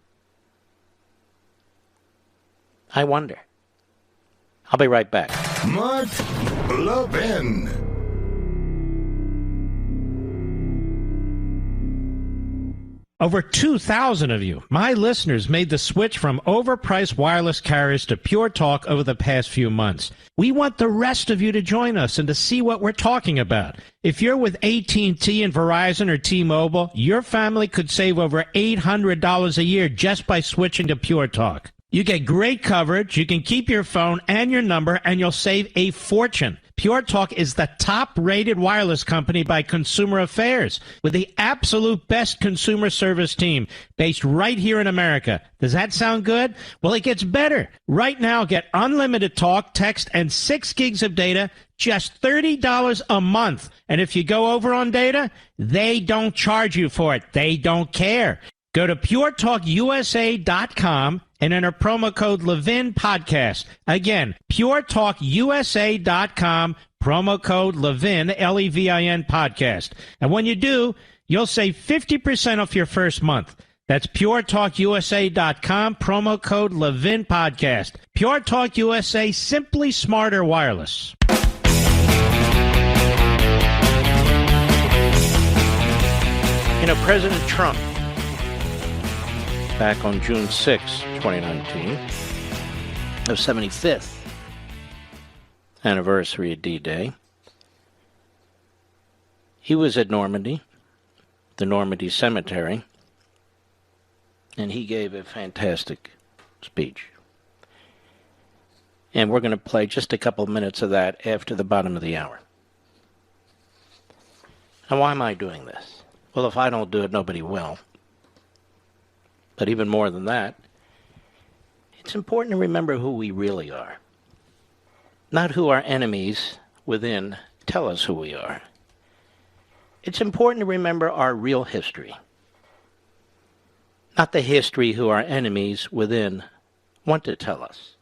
I wonder. I'll be right back. Mark Levin. Over 2,000 of you, my listeners, made the switch from overpriced wireless carriers to Pure Talk over the past few months. We want the rest of you to join us and to see what we're talking about. If you're with AT&T and Verizon or T-Mobile, your family could save over $800 a year just by switching to Pure Talk. You get great coverage, you can keep your phone and your number, and you'll save a fortune. Pure Talk is the top-rated wireless company by Consumer Affairs, with the absolute best consumer service team based right here in America. Does that sound good? Well, it gets better. Right now, get unlimited talk, text, and 6 gigs of data, just $30 a month. And if you go over on data, they don't charge you for it. They don't care. Go to puretalkusa.com and enter promo code Levin Podcast. Again, puretalkusa.com, promo code Levin, Levin Podcast. And when you do, you'll save 50% off your first month. That's puretalkusa.com, promo code Levin Podcast. Pure Talk USA, simply smarter wireless. You know, President Trump, back on June 6, 2019, the 75th anniversary of D-Day, he was at Normandy, the Normandy Cemetery, and he gave a fantastic speech. And we're going to play just a couple minutes of that after the bottom of the hour. Now, why am I doing this? Well, if I don't do it, nobody will. But even more than that, it's important to remember who we really are. Not who our enemies within tell us who we are. It's important to remember our real history. Not the history who our enemies within want to tell us.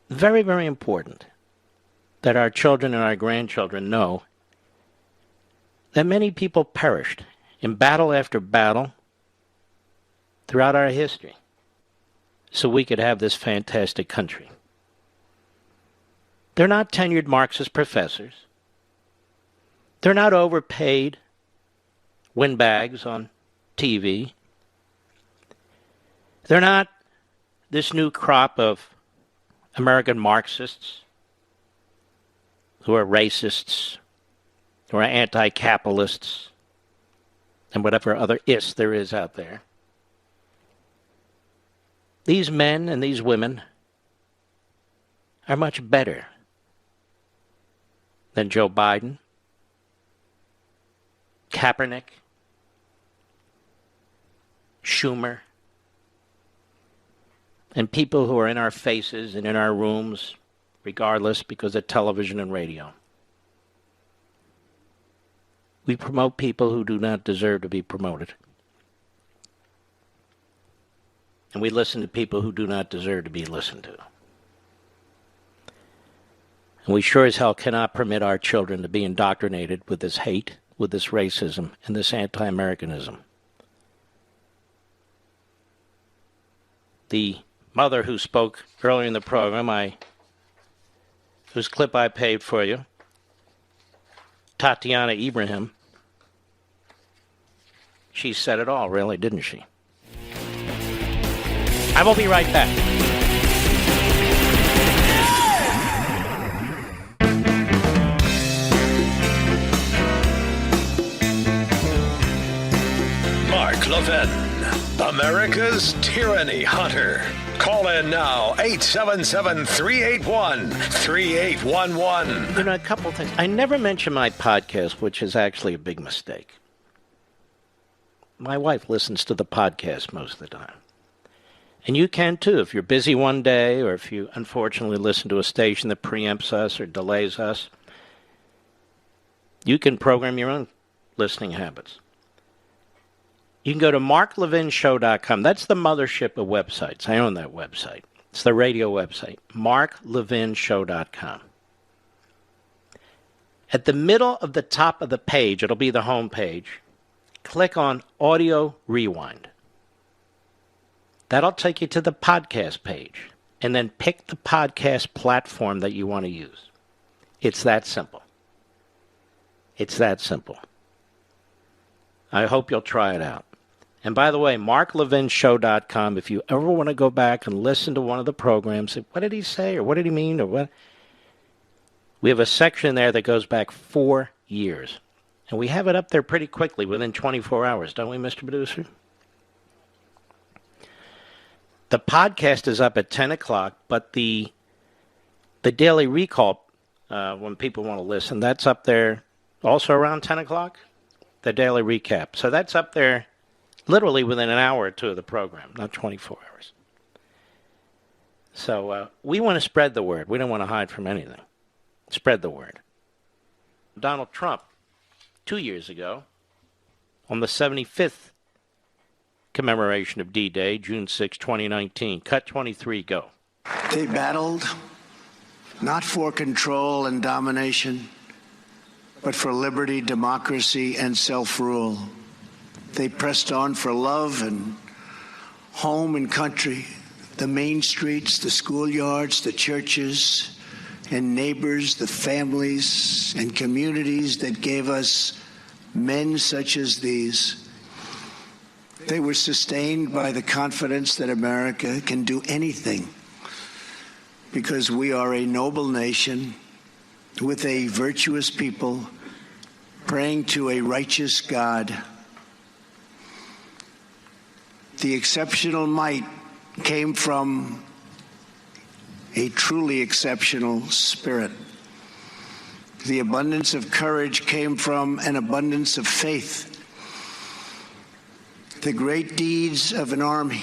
Very, very important that our children and our grandchildren know that many people perished in battle after battle throughout our history so we could have this fantastic country. They're not tenured Marxist professors. They're not overpaid windbags on TV. They're not this new crop of American Marxists who are racists, who are anti-capitalists, and whatever other is there is out there. These men and these women are much better than Joe Biden, Kaepernick, Schumer, and people who are in our faces and in our rooms, regardless, because of television and radio. We promote people who do not deserve to be promoted. And we listen to people who do not deserve to be listened to. And we sure as hell cannot permit our children to be indoctrinated with this hate, with this racism, and this anti-Americanism. The mother who spoke earlier in the program, whose clip I paid for you, Tatiana Ibrahim, she said it all, really, didn't she? I will be right back. Mark Levin, America's tyranny hunter. Call in now, 877-381-3811. You know, a couple things. I never mention my podcast, which is actually a big mistake. My wife listens to the podcast most of the time. And you can too, if you're busy one day, or if you unfortunately listen to a station that preempts us or delays us. You can program your own listening habits. You can go to marklevinshow.com. That's the mothership of websites. I own that website. It's the radio website, marklevinshow.com. At the middle of the top of the page, it'll be the home page, click on Audio Rewind. That'll take you to the podcast page, and then pick the podcast platform that you want to use. It's that simple. It's that simple. I hope you'll try it out. And by the way, marklevinshow.com, if you ever want to go back and listen to one of the programs, what did he say, or what did he mean, or what? We have a section there that goes back 4 years. And we have it up there pretty quickly, within 24 hours, don't we, Mr. Producer? The podcast is up at 10 o'clock, but the daily recall, when people want to listen, that's up there also around 10 o'clock, the daily recap. So that's up there literally within an hour or two of the program, not 24 hours. So we want to spread the word. We don't want to hide from anything. Spread the word. Donald Trump, 2 years ago, on the 75th commemoration of D-Day, June 6, 2019. Cut 23, go. They battled not for control and domination, but for liberty, democracy, and self-rule. They pressed on for love and home and country, the main streets, the schoolyards, the churches, and neighbors, the families and communities that gave us men such as these. They were sustained by the confidence that America can do anything because we are a noble nation with a virtuous people praying to a righteous God. The exceptional might came from a truly exceptional spirit. The abundance of courage came from an abundance of faith. The great deeds of an army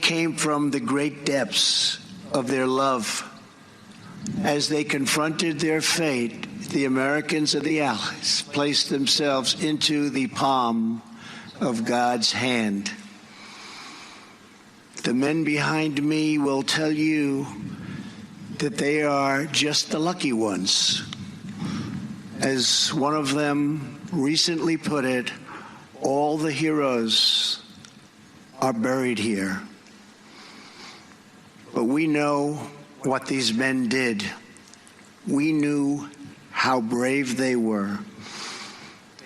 came from the great depths of their love. As they confronted their fate, the Americans and the Allies placed themselves into the palm of God's hand. The men behind me will tell you that they are just the lucky ones. As one of them recently put it, all the heroes are buried here. But we know what these men did. We knew how brave they were.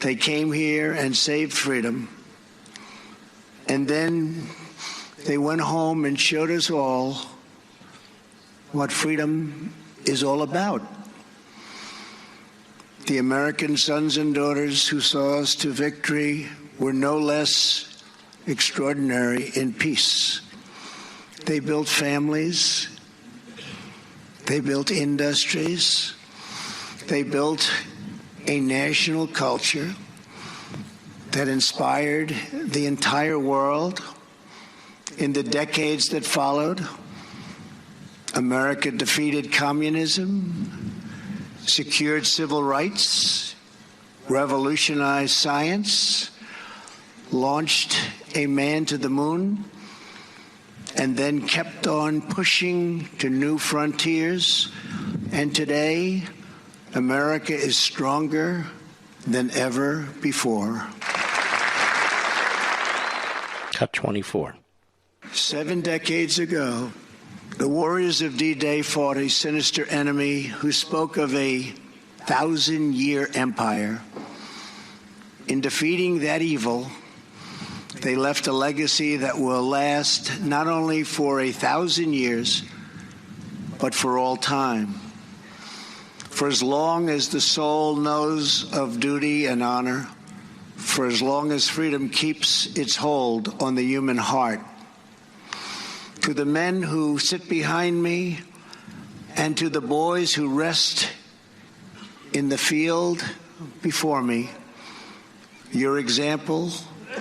They came here and saved freedom. And then they went home and showed us all what freedom is all about. The American sons and daughters who saw us to victory were no less extraordinary in peace. They built families. They built industries. They built a national culture that inspired the entire world. In the decades that followed, America defeated communism, secured civil rights, revolutionized science, launched a man to the moon, and then kept on pushing to new frontiers. And today, America is stronger than ever before. Cut 24. 7 decades ago, the warriors of D-Day fought a sinister enemy who spoke of a 1,000-year empire. In defeating that evil, they left a legacy that will last not only for 1,000 years, but for all time. For as long as the soul knows of duty and honor, for as long as freedom keeps its hold on the human heart. To the men who sit behind me and to the boys who rest in the field before me, your example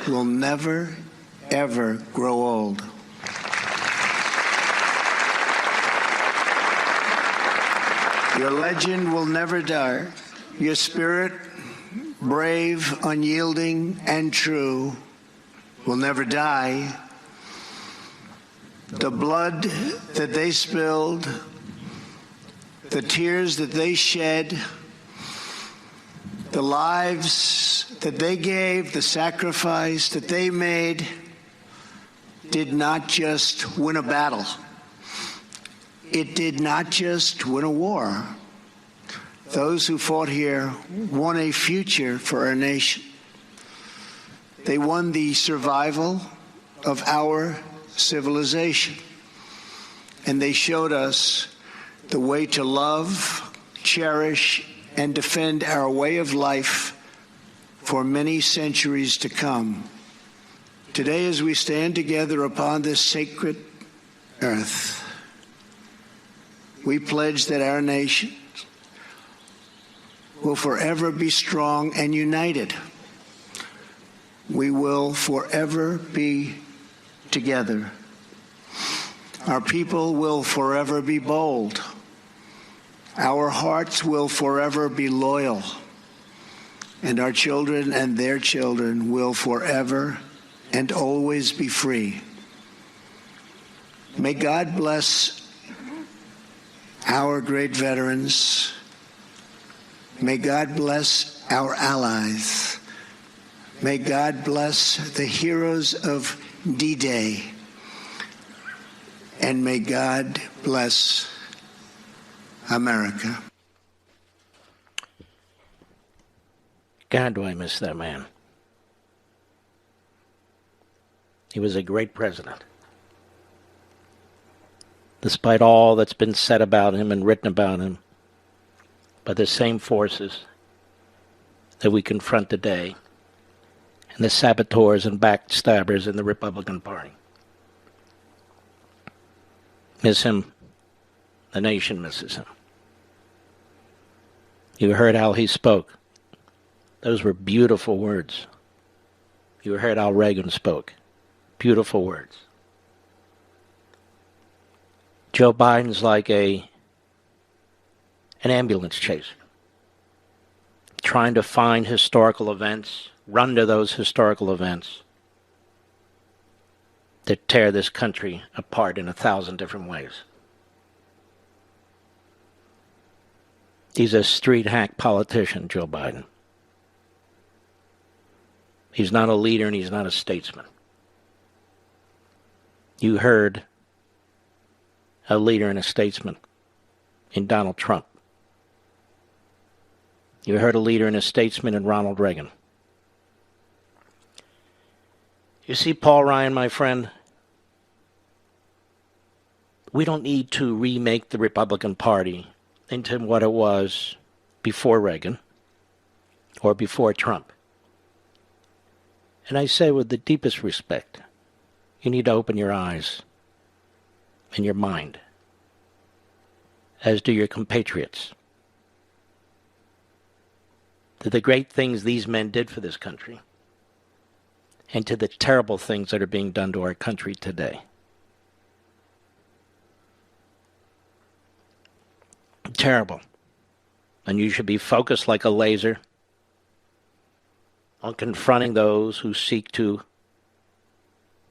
will never, ever grow old. Your legend will never die. Your spirit, brave, unyielding, and true, will never die. The blood that they spilled, the tears that they shed, the lives that they gave, the sacrifice that they made, did not just win a battle. It did not just win a war. Those who fought here won a future for our nation. They won the survival of our civilization. And they showed us the way to love, cherish, and defend our way of life for many centuries to come. Today, as we stand together upon this sacred earth, we pledge that our nation will forever be strong and united. We will forever be together. Our people will forever be bold. Our hearts will forever be loyal. And our children and their children will forever and always be free. May God bless our great veterans. May God bless our allies. May God bless the heroes of D-Day. And may God bless America. God, do I miss that man. He was a great president. Despite all that's been said about him and written about him by the same forces that we confront today, and the saboteurs and backstabbers in the Republican Party. Miss him. The nation misses him. You heard how he spoke. Those were beautiful words. You heard how Reagan spoke. Beautiful words. Joe Biden's like an ambulance chaser, trying to find historical events, run to those historical events that tear this country apart in 1,000 different ways. He's a street hack politician, Joe Biden. He's not a leader and he's not a statesman. You heard a leader and a statesman in Donald Trump. You heard a leader and a statesman in Ronald Reagan. You see, Paul Ryan, my friend, we don't need to remake the Republican Party into what it was before Reagan or before Trump. And I say with the deepest respect, you need to open your eyes and your mind, as do your compatriots, to the great things these men did for this country and to the terrible things that are being done to our country today. Terrible. And you should be focused like a laser on confronting those who seek to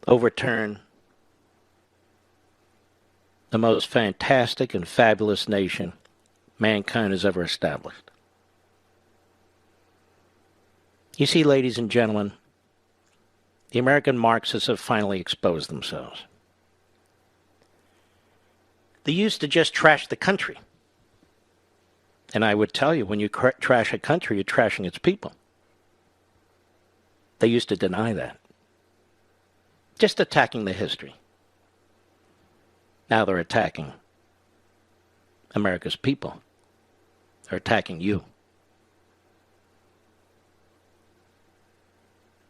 overturn the most fantastic and fabulous nation mankind has ever established. You see, ladies and gentlemen, the American Marxists have finally exposed themselves. They used to just trash the country. And I would tell you, when you trash a country, you're trashing its people. They used to deny that. Just attacking the history. Now they're attacking America's people. They're attacking you.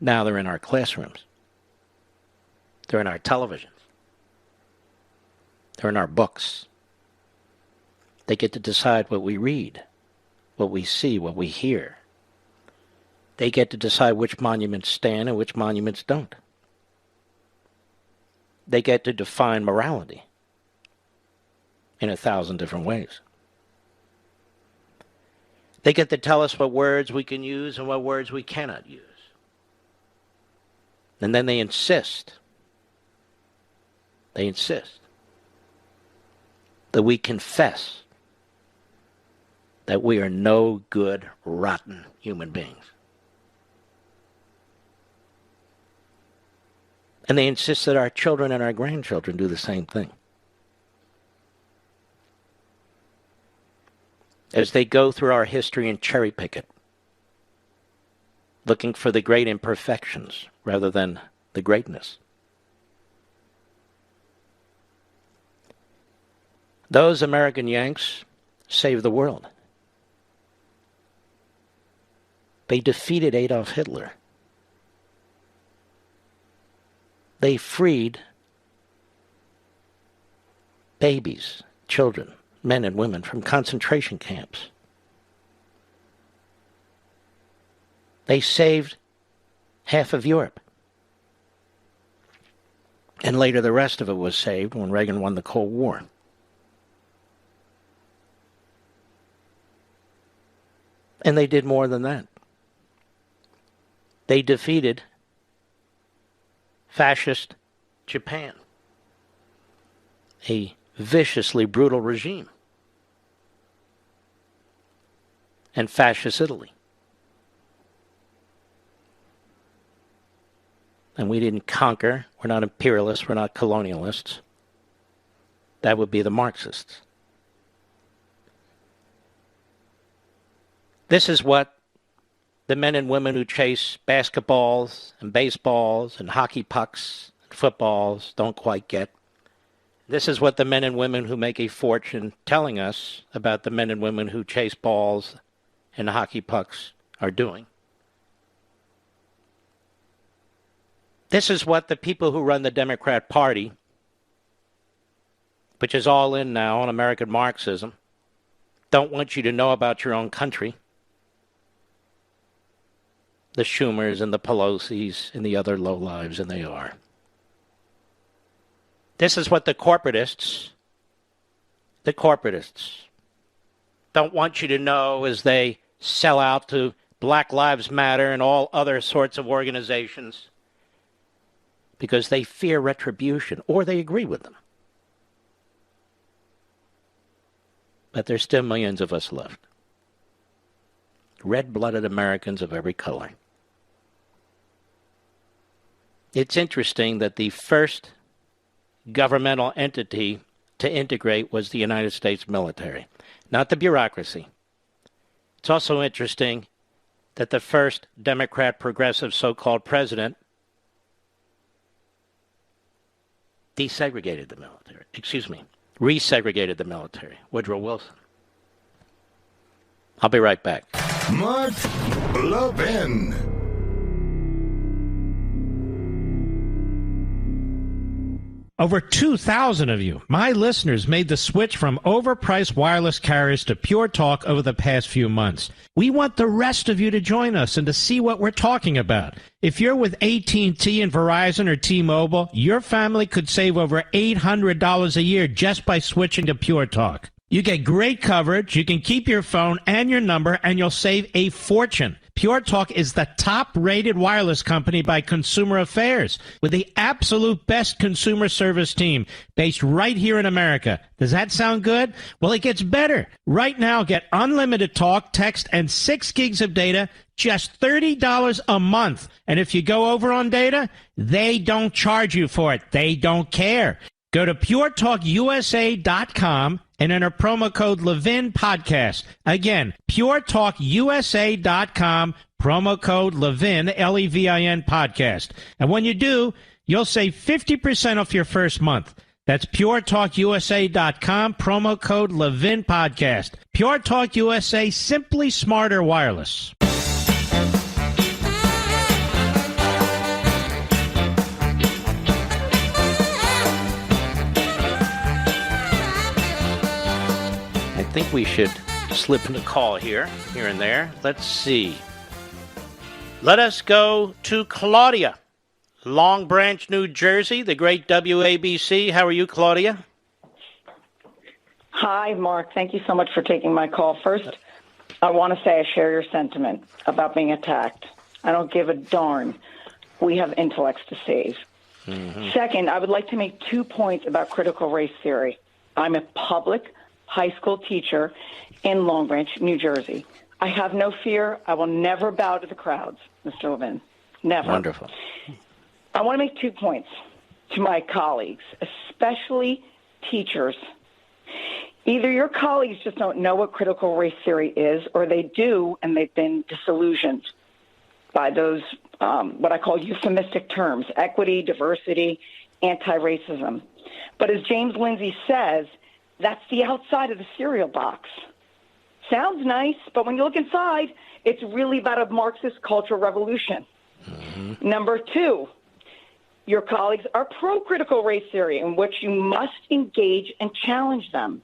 Now they're in our classrooms. They're in our televisions. They're in our books. They get to decide what we read, what we see, what we hear. They get to decide which monuments stand and which monuments don't. They get to define morality in 1,000 different ways. They get to tell us what words we can use and what words we cannot use. And then they insist that we confess that we are no good, rotten human beings. And they insist that our children and our grandchildren do the same thing. As they go through our history and cherry pick it, looking for the great imperfections rather than the greatness. Those American Yanks saved the world. They defeated Adolf Hitler. They freed babies, children, men and women from concentration camps. They saved half of Europe. And later the rest of it was saved when Reagan won the Cold War. And they did more than that. They defeated fascist Japan, a viciously brutal regime, and fascist Italy. And we didn't conquer. We're not imperialists. We're not colonialists. That would be the Marxists. This is what the men and women who chase basketballs and baseballs and hockey pucks and footballs don't quite get. This is what the men and women who make a fortune telling us about the men and women who chase balls and hockey pucks are doing. This is what the people who run the Democrat Party, which is all in now on American Marxism, don't want you to know about your own country. The Schumers and the Pelosi's and the other lowlives, and they are. This is what the corporatists don't want you to know as they sell out to Black Lives Matter and all other sorts of organizations because they fear retribution or they agree with them. But there's still millions of us left. Red-blooded Americans of every color. It's interesting that the first governmental entity to integrate was the United States military, not the bureaucracy. It's also interesting that the first Democrat progressive so-called president resegregated the military, Woodrow Wilson. I'll be right back. Mark Levin. Over 2,000 of you, my listeners, made the switch from overpriced wireless carriers to Pure Talk over the past few months. We want the rest of you to join us and to see what we're talking about. If you're with AT&T and Verizon or T-Mobile, your family could save over $800 a year just by switching to Pure Talk. You get great coverage, you can keep your phone and your number, and you'll save a fortune. Pure Talk is the top-rated wireless company by Consumer Affairs with the absolute best consumer service team based right here in America. Does that sound good? Well, it gets better. Right now, get unlimited talk, text, and 6 gigs of data, just $30 a month. And if you go over on data, they don't charge you for it. They don't care. Go to puretalkusa.com and enter promo code Levin Podcast. Again, puretalkusa.com, promo code Levin, Levin Podcast. And when you do, you'll save 50% off your first month. That's puretalkusa.com, promo code Levin Podcast. Pure Talk USA, simply smarter wireless. I think we should slip in a call here and there. Let's see. Let us go to Claudia, Long Branch, New Jersey, the great WABC. How are you, Claudia? Hi, Mark. Thank you so much for taking my call. First, I want to say I share your sentiment about being attacked. I don't give a darn. We have intellects to save. Mm-hmm. Second, I would like to make 2 points about critical race theory. I'm a public high school teacher in Long Branch, New Jersey. I have no fear. I will never bow to the crowds, Mr. Levin. Never. Wonderful. I want to make 2 points to my colleagues, especially teachers. Either your colleagues just don't know what critical race theory is, or they do, and they've been disillusioned by those, what I call euphemistic terms, equity, diversity, anti-racism. But as James Lindsay says, that's the outside of the cereal box. Sounds nice, but when you look inside, it's really about a Marxist cultural revolution. Mm-hmm. Number 2, your colleagues are pro-critical race theory, in which you must engage and challenge them.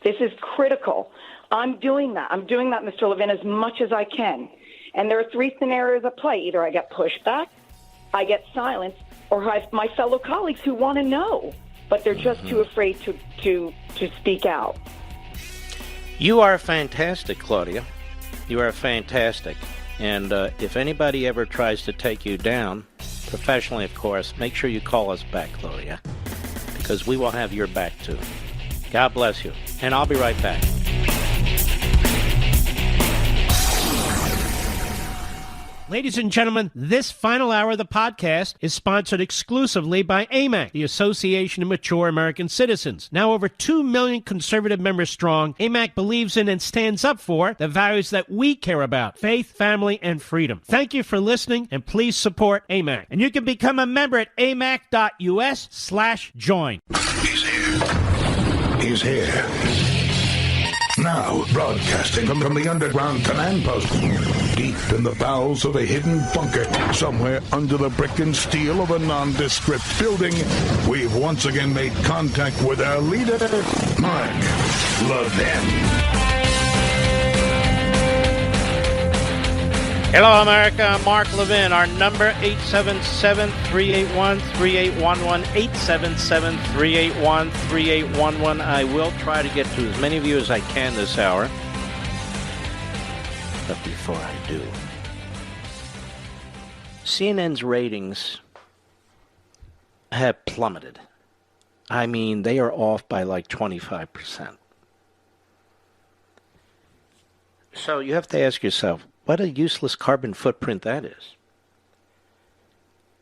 This is critical. I'm doing that. Mr. Levin, as much as I can. And there are 3 scenarios at play. Either I get pushback, I get silence, or I have my fellow colleagues who want to know, but they're just too afraid to speak out. You are fantastic, Claudia. You are fantastic. And if anybody ever tries to take you down, professionally, of course, make sure you call us back, Claudia, because we will have your back, too. God bless you. And I'll be right back. Ladies and gentlemen, this final hour of the podcast is sponsored exclusively by AMAC, the Association of Mature American Citizens. Now over 2 million conservative members strong, AMAC believes in and stands up for the values that we care about: faith, family, and freedom. Thank you for listening, and please support AMAC. And you can become a member at amac.us/join. He's here. Now, broadcasting from the underground command post, deep in the bowels of a hidden bunker, somewhere under the brick and steel of a nondescript building, we've once again made contact with our leader, Mark Levin. Hello, America. I'm Mark Levin. Our number, 877-381-3811, 877-381-3811. I will try to get to as many of you as I can this hour. But before I do, CNN's ratings have plummeted. I mean, they are off by like 25%. So you have to ask yourself, what a useless carbon footprint that is.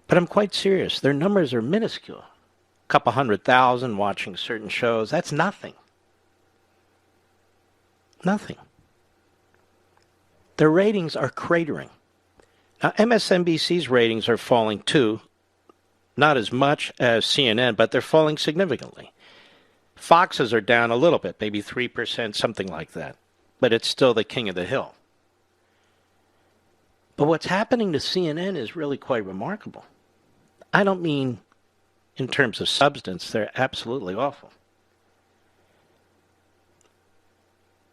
But I'm quite serious. Their numbers are minuscule. A couple 100,000 watching certain shows. That's nothing. Nothing. Their ratings are cratering. Now, MSNBC's ratings are falling too. Not as much as CNN, but they're falling significantly. Fox's are down a little bit, maybe 3%, something like that. But it's still the king of the hill. But what's happening to CNN is really quite remarkable. I don't mean in terms of substance. They're absolutely awful.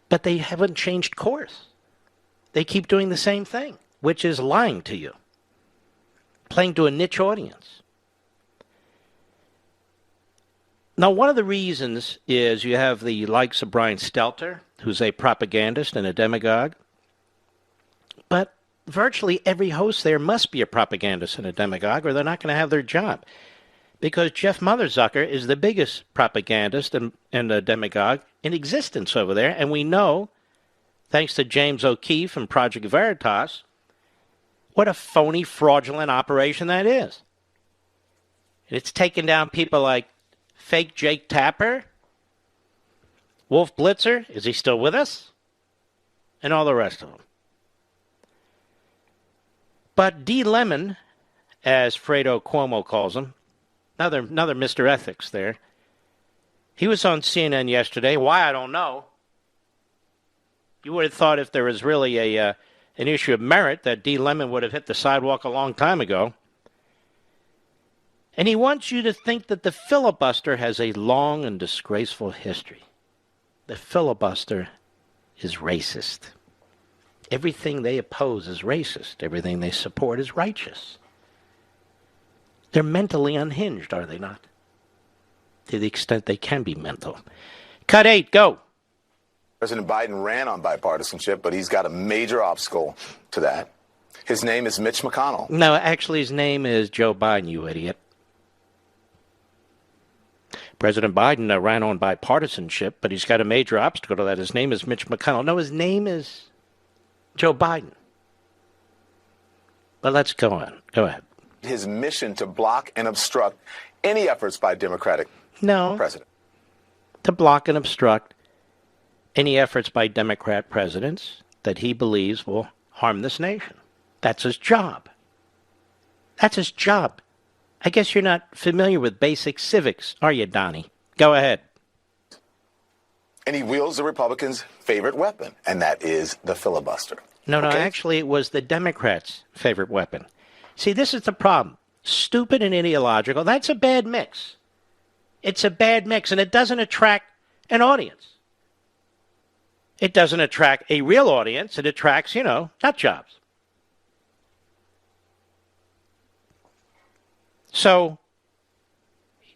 But they haven't changed course. They keep doing the same thing, which is lying to you, playing to a niche audience. Now, one of the reasons is you have the likes of Brian Stelter, who's a propagandist and a demagogue. But virtually every host there must be a propagandist and a demagogue, or they're not going to have their job. Because Jeff Motherzucker is the biggest propagandist and a demagogue in existence over there. And we know, thanks to James O'Keefe and Project Veritas, what a phony, fraudulent operation that is. It's taken down people like fake Jake Tapper, Wolf Blitzer, is he still with us? And all the rest of them. But D. Lemon, as Fredo Cuomo calls him, another Mr. Ethics there, he was on CNN yesterday. Why, I don't know. You would have thought if there was really an issue of merit that D. Lemon would have hit the sidewalk a long time ago. And he wants you to think that the filibuster has a long and disgraceful history. The filibuster is racist. Everything they oppose is racist. Everything they support is righteous. They're mentally unhinged, are they not? To the extent they can be mental. Cut 8, go. President Biden ran on bipartisanship, but he's got a major obstacle to that. His name is Mitch McConnell. No, actually his name is Joe Biden, you idiot. President Biden ran on bipartisanship, but he's got a major obstacle to that. His name is Mitch McConnell. No, his name is Joe Biden. But let's go on. Go ahead. His mission to block and obstruct any efforts by Democratic president. To block and obstruct any efforts by Democrat presidents that he believes will harm this nation. That's his job. That's his job. I guess you're not familiar with basic civics, are you, Donnie? Go ahead. And he wields the Republicans' favorite weapon, and that is the filibuster. No, actually it was the Democrats' favorite weapon. See, this is the problem. Stupid and ideological, that's a bad mix. It's a bad mix, and it doesn't attract an audience. It doesn't attract a real audience. It attracts, nut jobs. So,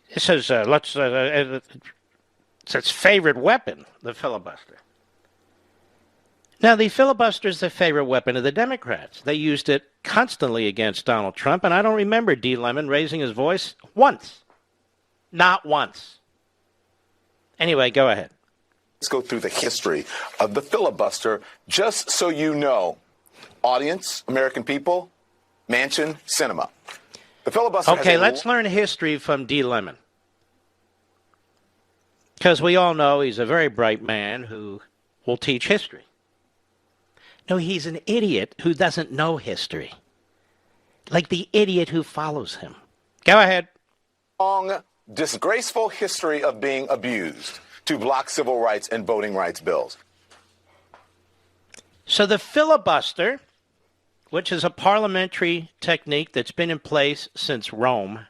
it says, it's its favorite weapon, the filibuster. Now, the filibuster is the favorite weapon of the Democrats. They used it constantly against Donald Trump, and I don't remember D. Lemon raising his voice once. Not once. Anyway, go ahead. Let's go through the history of the filibuster, just so you know. Audience, American people, Mansion, Cinema. The filibuster has Okay, a let's learn history from D. Lemon. Because we all know he's a very bright man who will teach history. No, he's an idiot who doesn't know history. Like the idiot who follows him. Go ahead. long, disgraceful history of being abused to block civil rights and voting rights bills. So the filibuster, which is a parliamentary technique that's been in place since Rome,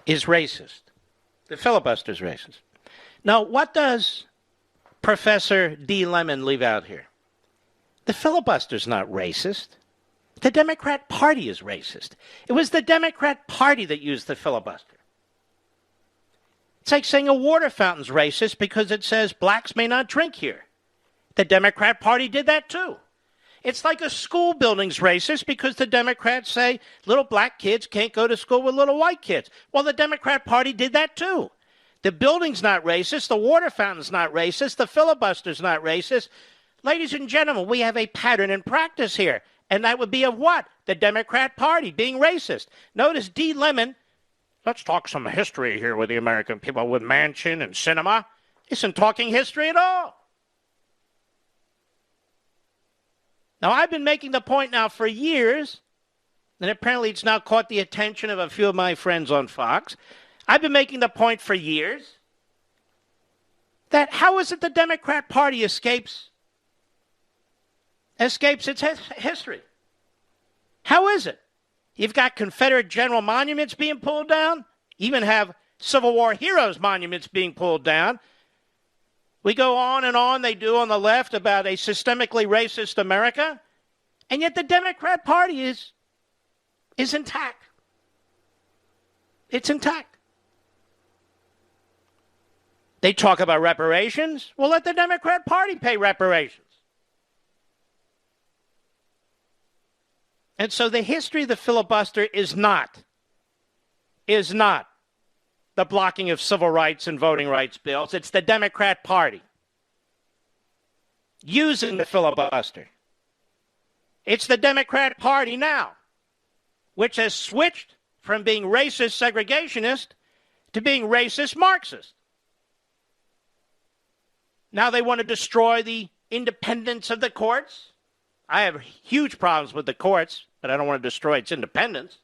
is racist. The filibuster is racist. Now, what does Professor D. Lemon leave out here? The filibuster's not racist. The Democrat Party is racist. It was the Democrat Party that used the filibuster. It's like saying a water fountain's racist because it says blacks may not drink here. The Democrat Party did that too. It's like a school building's racist because the Democrats say little black kids can't go to school with little white kids. Well, the Democrat Party did that too. The building's not racist. The water fountain's not racist. The filibuster's not racist. Ladies and gentlemen, we have a pattern in practice here. And that would be of what? The Democrat Party being racist. Notice D. Lemon, let's talk some history here with the American people with Mansion and Cinema. Isn't talking history at all. Now, I've been making the point now for years, and apparently it's now caught the attention of a few of my friends on Fox. I've been making the point for years that how is it the Democrat Party escapes its history? How is it? You've got Confederate general monuments being pulled down, even have Civil War heroes monuments being pulled down. We go on and on, they do on the left, about a systemically racist America, and yet the Democrat Party is intact. It's intact. They talk about reparations. Well, let the Democrat Party pay reparations. And so the history of the filibuster is not the blocking of civil rights and voting rights bills. It's the Democrat Party using the filibuster. It's the Democrat Party now, which has switched from being racist segregationist to being racist Marxist. Now they want to destroy the independence of the courts. I have huge problems with the courts, but I don't want to destroy its independence.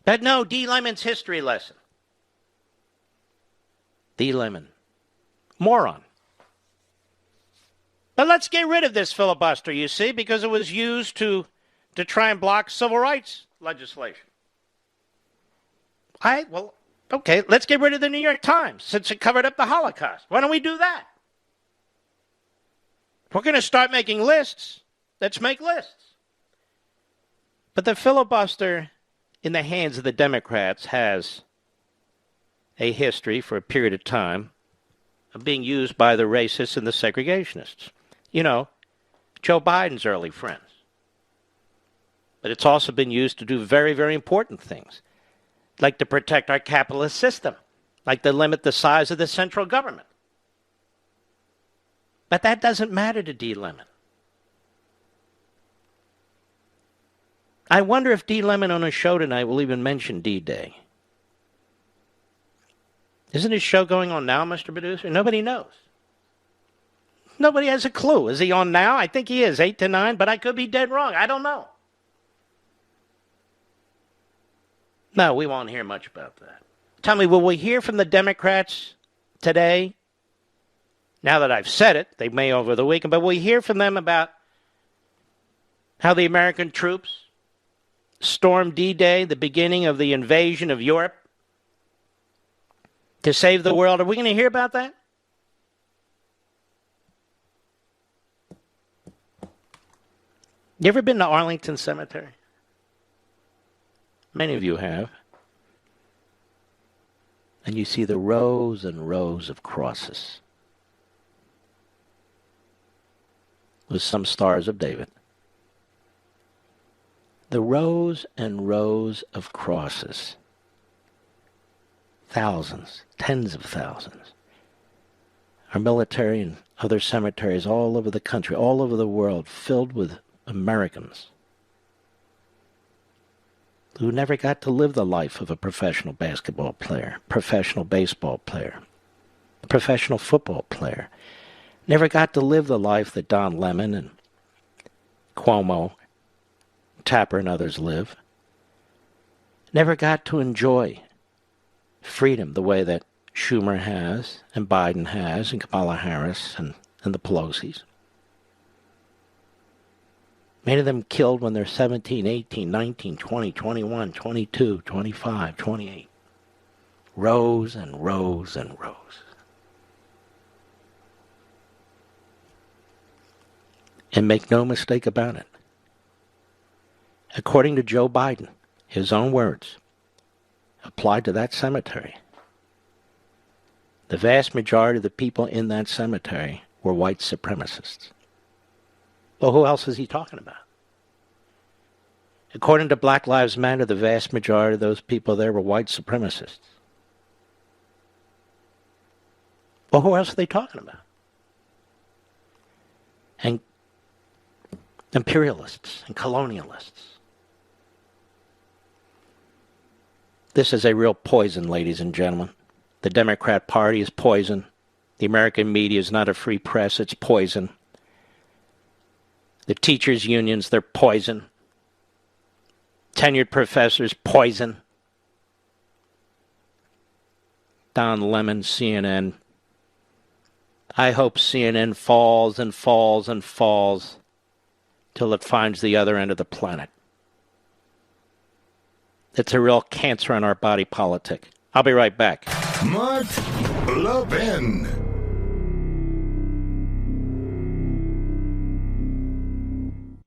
But no, D. Lemon's history lesson. D. Lemon. Moron. But let's get rid of this filibuster, you see, because it was used to try and block civil rights legislation. Okay, let's get rid of the New York Times since it covered up the Holocaust. Why don't we do that? If we're going to start making lists, let's make lists. But the filibuster in the hands of the Democrats has a history for a period of time of being used by the racists and the segregationists. You know, Joe Biden's early friends. But it's also been used to do very, very important things, like to protect our capitalist system, like to limit the size of the central government. But that doesn't matter to D. Lemon. I wonder if D. Lemon on his show tonight will even mention D-Day. Isn't his show going on now, Mr. Producer? Nobody knows. Nobody has a clue. Is he on now? I think he is, 8 to 9, but I could be dead wrong. I don't know. No, we won't hear much about that. Tell me, will we hear from the Democrats today? Now that I've said it, they may over the weekend, but will we hear from them about how the American troops stormed D-Day, the beginning of the invasion of Europe, to save the world? Are we going to hear about that? You ever been to Arlington Cemetery? Many of you have. And you see the rows and rows of crosses with some stars of David. The rows and rows of crosses, thousands, tens of thousands, our military and other cemeteries all over the country, all over the world, filled with Americans who never got to live the life of a professional basketball player, professional baseball player, professional football player. Never got to live the life that Don Lemon and Cuomo, Tapper and others live. Never got to enjoy freedom the way that Schumer has and Biden has and Kamala Harris and the Pelosi's. Many of them killed when they're 17, 18, 19, 20, 21, 22, 25, 28. Rows and rows and rows. And make no mistake about it. According to Joe Biden, his own words, applied to that cemetery, the vast majority of the people in that cemetery were white supremacists. Well, who else is he talking about? According to Black Lives Matter, the vast majority of those people there were white supremacists. Well, who else are they talking about? And imperialists and colonialists. This is a real poison, ladies and gentlemen. The Democrat Party is poison. The American media is not a free press, it's poison. The teachers' unions, they're poison. Tenured professors, poison. Don Lemon, CNN. I hope CNN falls and falls and falls till it finds the other end of the planet. It's a real cancer on our body politic. I'll be right back. Mark Levin.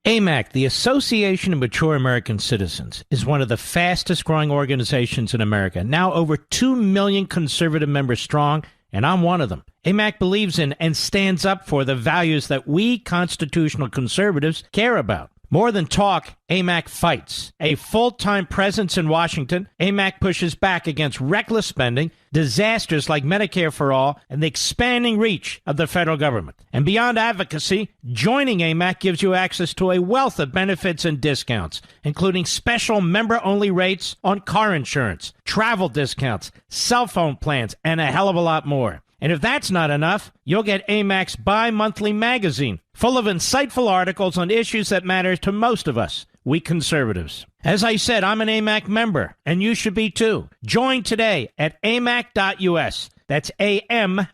AMAC, the Association of Mature American Citizens, is one of the fastest growing organizations in America, now over 2 million conservative members strong, and I'm one of them. AMAC believes in and stands up for the values that we constitutional conservatives care about. More than talk, AMAC fights. A full-time presence in Washington, AMAC pushes back against reckless spending, disasters like Medicare for All, and the expanding reach of the federal government. And beyond advocacy, joining AMAC gives you access to a wealth of benefits and discounts, including special member-only rates on car insurance, travel discounts, cell phone plans, and a hell of a lot more. And if that's not enough, you'll get AMAC's bi-monthly magazine, full of insightful articles on issues that matter to most of us, we conservatives. As I said, I'm an AMAC member, and you should be too. Join today at amac.us. That's AMAC.us.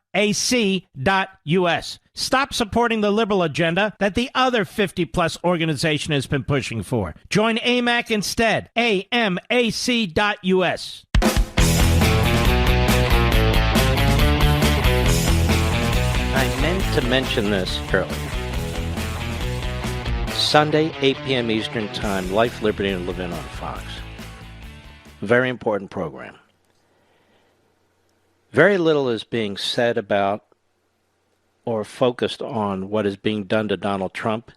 Stop supporting the liberal agenda that the other 50-plus organization has been pushing for. Join AMAC instead. AMAC.us. I meant to mention this earlier. Sunday, 8 p.m. Eastern Time, Life, Liberty, and Levin on Fox. Very important program. Very little is being said about or focused on what is being done to Donald Trump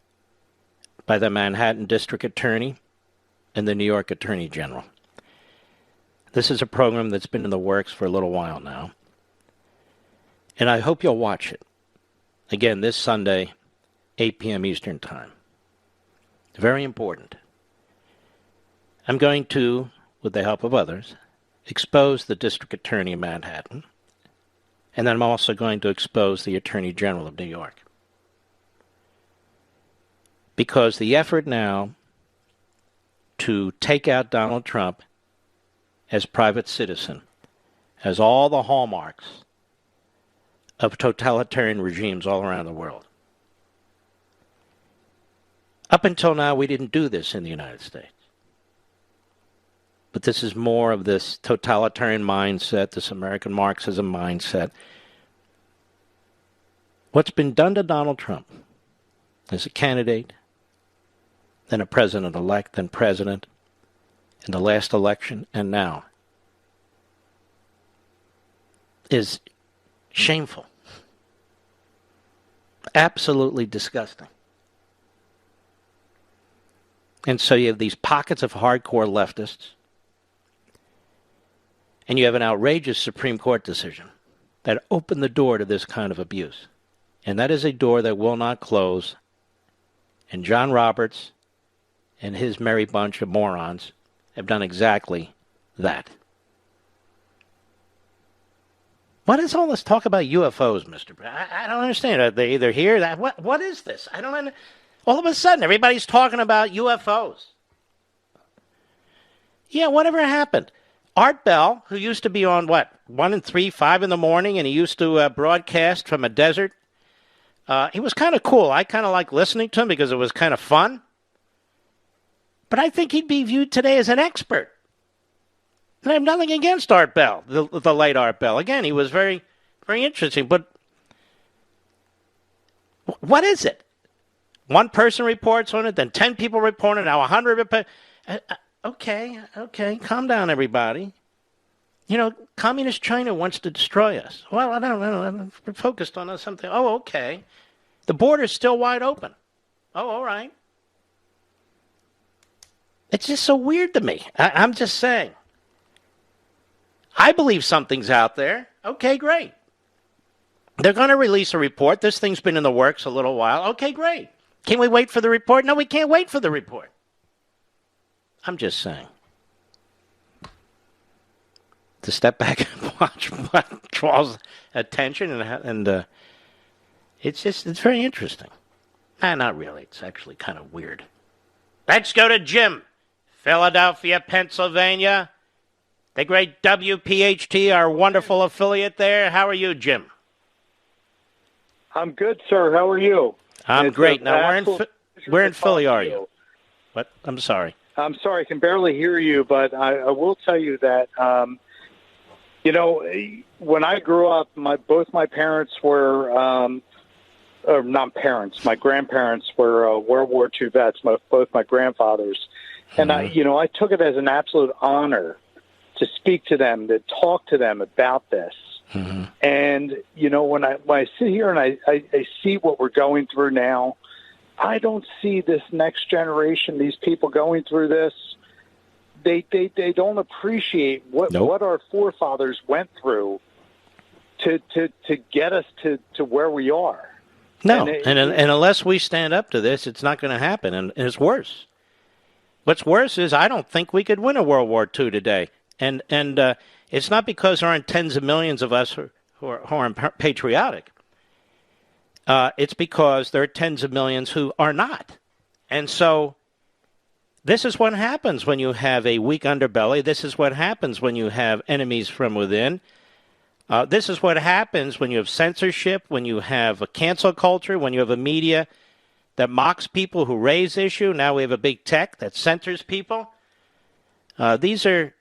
by the Manhattan District Attorney and the New York Attorney General. This is a program that's been in the works for a little while now. And I hope you'll watch it. Again, this Sunday, 8 p.m. Eastern Time. Very important. I'm going to, with the help of others, expose the District Attorney of Manhattan. And then I'm also going to expose the Attorney General of New York. Because the effort now to take out Donald Trump as private citizen has all the hallmarks of totalitarian regimes all around the world. Up until now, we didn't do this in the United States. But this is more of this totalitarian mindset, this American Marxism mindset. What's been done to Donald Trump as a candidate, then a president-elect, then president, in the last election, and now, is shameful. Absolutely disgusting. And so you have these pockets of hardcore leftists, and you have an outrageous Supreme Court decision that opened the door to this kind of abuse. And that is a door that will not close. And John Roberts and his merry bunch of morons have done exactly that. What is all this talk about UFOs, Mr. I don't understand. Are they either here? That what is this? I don't understand. All of a sudden, everybody's talking about UFOs. Yeah, whatever happened? Art Bell, who used to be on, 1 and 3, 5 in the morning, and he used to broadcast from a desert. He was kind of cool. I kind of like listening to him because it was kind of fun. But I think he'd be viewed today as an expert. And I have nothing against Art Bell, the late Art Bell. Again, he was very, very interesting. But what is it? One person reports on it, then 10 people report it, now 100 report. Okay, calm down, everybody. You know, communist China wants to destroy us. Well, I don't know. We're focused on something. Oh, okay. The border's still wide open. Oh, all right. It's just so weird to me. I'm just saying. I believe something's out there. Okay, great. They're going to release a report. This thing's been in the works a little while. Okay, great. Can we wait for the report? No, we can't wait for the report. I'm just saying. To step back and watch what draws attention, and it's very interesting. Not really. It's actually kind of weird. Let's go to Jim, Philadelphia, Pennsylvania. The great WPHT, our wonderful affiliate there. How are you, Jim? I'm good, sir. How are you? I'm great. Now, where in Philly are you? What? I'm sorry. I'm sorry. I can barely hear you, but I will tell you that, when I grew up, both my parents were, not parents, my grandparents were World War II vets, both my grandfathers. And I took it as an absolute honor to speak to them, to talk to them about this. Mm-hmm. And, when I sit here and I see what we're going through now, I don't see this next generation, these people going through this. They don't appreciate what our forefathers went through to get us to where we are. No, and unless we stand up to this, it's not going to happen, and it's worse. What's worse is I don't think we could win a World War II today. And it's not because there aren't tens of millions of us who are patriotic. It's because there are tens of millions who are not. And so this is what happens when you have a weak underbelly. This is what happens when you have enemies from within. This is what happens when you have censorship, when you have a cancel culture, when you have a media that mocks people who raise issue. Now we have a big tech that censors people. These are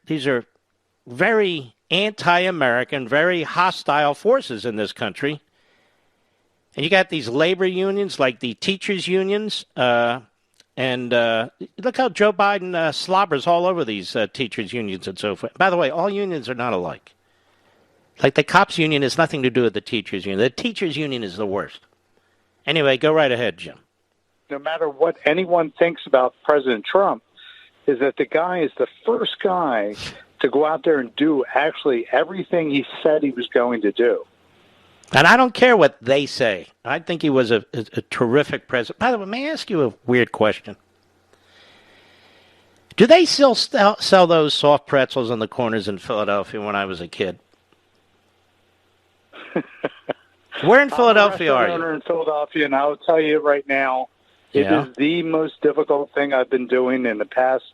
very anti-American, very hostile forces in this country. And you got these labor unions like the teachers' unions. And look how Joe Biden slobbers all over these teachers' unions and so forth. By the way, all unions are not alike. Like the cops' union has nothing to do with the teachers' union. The teachers' union is the worst. Anyway, go right ahead, Jim. No matter what anyone thinks about President Trump, is that the guy is the first guy to go out there and do actually everything he said he was going to do. And I don't care what they say. I think he was a terrific president. By the way, may I ask you a weird question? Do they still sell those soft pretzels on the corners in Philadelphia when I was a kid? Where in Philadelphia are you? I'm a restaurant owner in Philadelphia, and I'll tell you right now, it is the most difficult thing I've been doing in the past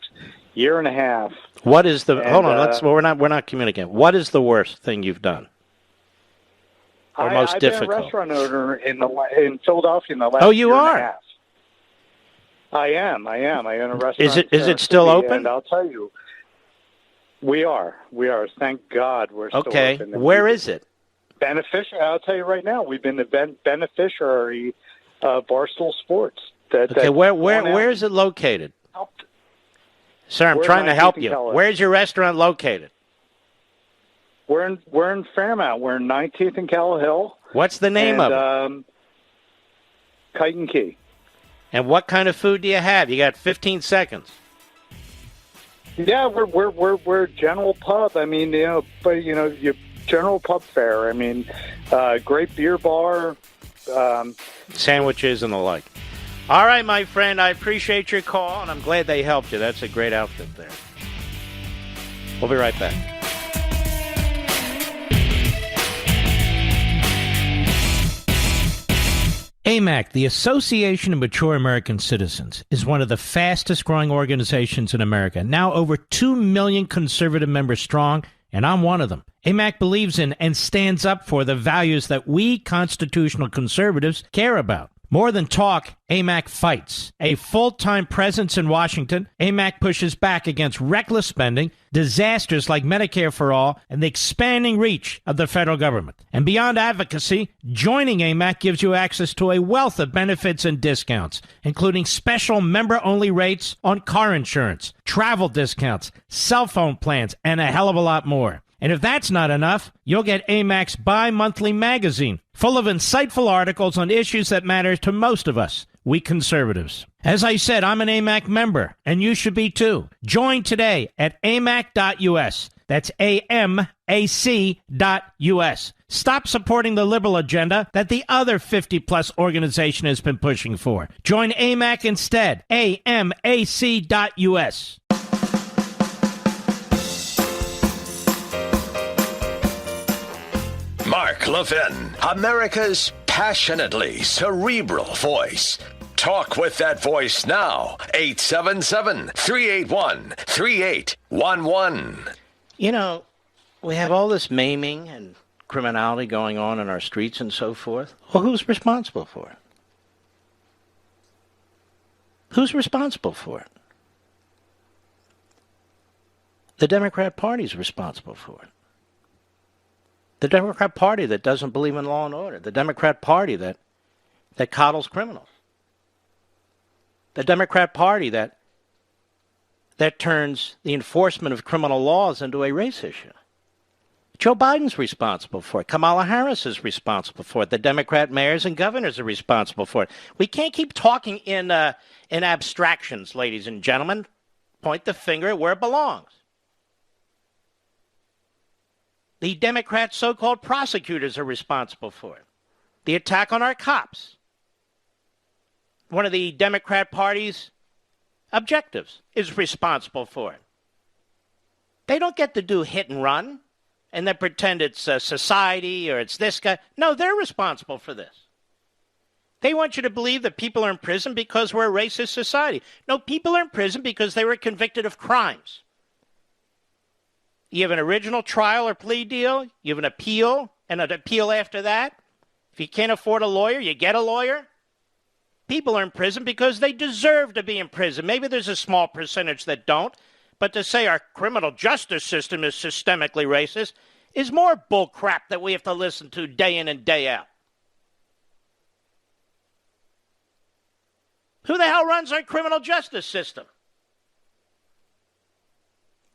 year and a half. What is the? Hold on, we're not communicating. What is the worst thing you've done? Or most difficult? I've been a restaurant owner in Philadelphia in the last year and are? a half. I am. I own a restaurant. Is it still open? And I'll tell you, we are. Thank God we're still open. Okay, where is it? Beneficiary. I'll tell you right now, we've been the beneficiary of Barstool Sports. Where is it located? Sir, I'm trying to help you. Where's your restaurant located? We're in Fairmount. We're in 19th and Callow Hill. What's the name of it? Kite and Key. And what kind of food do you have? You got 15 seconds. Yeah, we're a general pub. I mean, but you general pub fare. I mean, great beer bar. Sandwiches and the like. All right, my friend, I appreciate your call, and I'm glad they helped you. That's a great outfit there. We'll be right back. AMAC, the Association of Mature American Citizens, is one of the fastest growing organizations in America, now over 2 million conservative members strong, and I'm one of them. AMAC believes in and stands up for the values that we constitutional conservatives care about. More than talk, AMAC fights. A full-time presence in Washington, AMAC pushes back against reckless spending, disasters like Medicare for All, and the expanding reach of the federal government. And beyond advocacy, joining AMAC gives you access to a wealth of benefits and discounts, including special member-only rates on car insurance, travel discounts, cell phone plans, and a hell of a lot more. And if that's not enough, you'll get AMAC's bi-monthly magazine, full of insightful articles on issues that matter to most of us, we conservatives. As I said, I'm an AMAC member, and you should be too. Join today at amac.us. That's AMAC.us. Stop supporting the liberal agenda that the other 50-plus organization has been pushing for. Join AMAC instead. AMAC.us. Mark Levin, America's passionately cerebral voice. Talk with that voice now. 877-381-3811. You know, we have all this maiming and criminality going on in our streets and so forth. Well, who's responsible for it? Who's responsible for it? The Democrat Party's responsible for it. The Democrat Party that doesn't believe in law and order. The Democrat Party that coddles criminals. The Democrat Party that turns the enforcement of criminal laws into a race issue. Joe Biden's responsible for it. Kamala Harris is responsible for it. The Democrat mayors and governors are responsible for it. We can't keep talking in abstractions, ladies and gentlemen. Point the finger at where it belongs. The Democrat so-called prosecutors are responsible for it. The attack on our cops. One of the Democrat Party's objectives is responsible for it. They don't get to do hit and run and then pretend it's society or it's this guy. No, they're responsible for this. They want you to believe that people are in prison because we're a racist society. No, people are in prison because they were convicted of crimes. You have an original trial or plea deal. You have an appeal and an appeal after that. If you can't afford a lawyer, you get a lawyer. People are in prison because they deserve to be in prison. Maybe there's a small percentage that don't. But to say our criminal justice system is systemically racist is more bull crap that we have to listen to day in and day out. Who the hell runs our criminal justice system?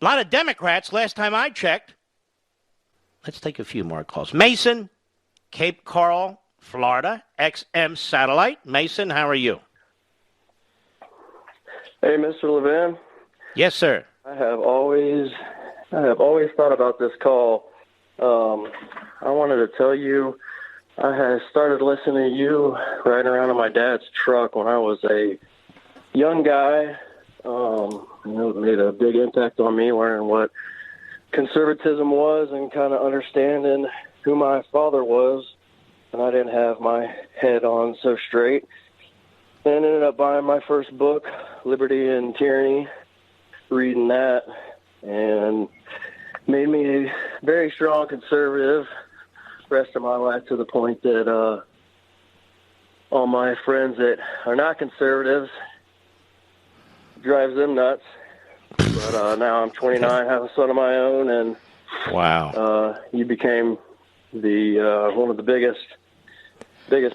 A lot of Democrats, last time I checked. Let's take a few more calls. Mason, Cape Coral, Florida, XM Satellite. Mason, how are you? Hey, Mr. Levin. Yes, sir. I have always thought about this call. I wanted to tell you, I had started listening to you riding around in my dad's truck when I was a young guy. It made a big impact on me learning what conservatism was and kind of understanding who my father was. And I didn't have my head on so straight. And ended up buying my first book, Liberty and Tyranny, reading that, and made me a very strong conservative the rest of my life, to the point that all my friends that are not conservatives drives them nuts. But now I'm 29, have a son of my own, and wow, you became the one of the biggest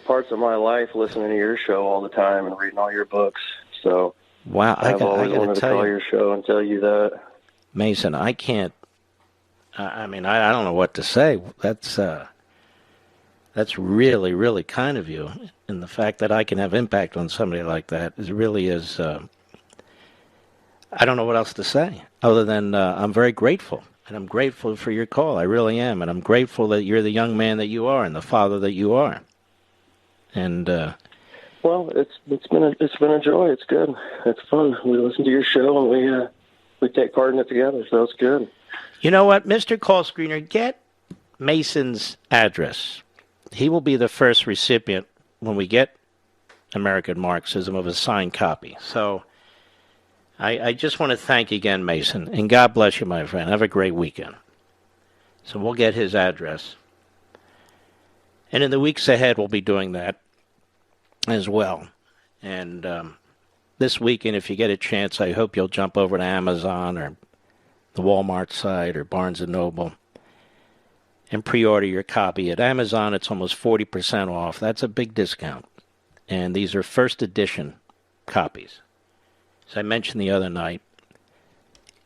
parts of my life, listening to your show all the time and reading all your books. So wow, I've always wanted to call your show and tell you that. Mason, I can't. I mean, I don't know what to say. That's really, really kind of you, and the fact that I can have impact on somebody like that really is. I don't know what else to say other than I'm very grateful. And I'm grateful for your call. I really am. And I'm grateful that you're the young man that you are and the father that you are. And well, it's been a joy. It's good. It's fun. We listen to your show and we take part in it together. So it's good. You know what, Mr. Call Screener, get Mason's address. He will be the first recipient when we get American Marxism of a signed copy. So I just want to thank you again, Mason, and God bless you, my friend. Have a great weekend. So we'll get his address. And in the weeks ahead, we'll be doing that as well. And this weekend, if you get a chance, I hope you'll jump over to Amazon or the Walmart site or Barnes & Noble and pre-order your copy. At Amazon, it's almost 40% off. That's a big discount. And these are first edition copies. As I mentioned the other night,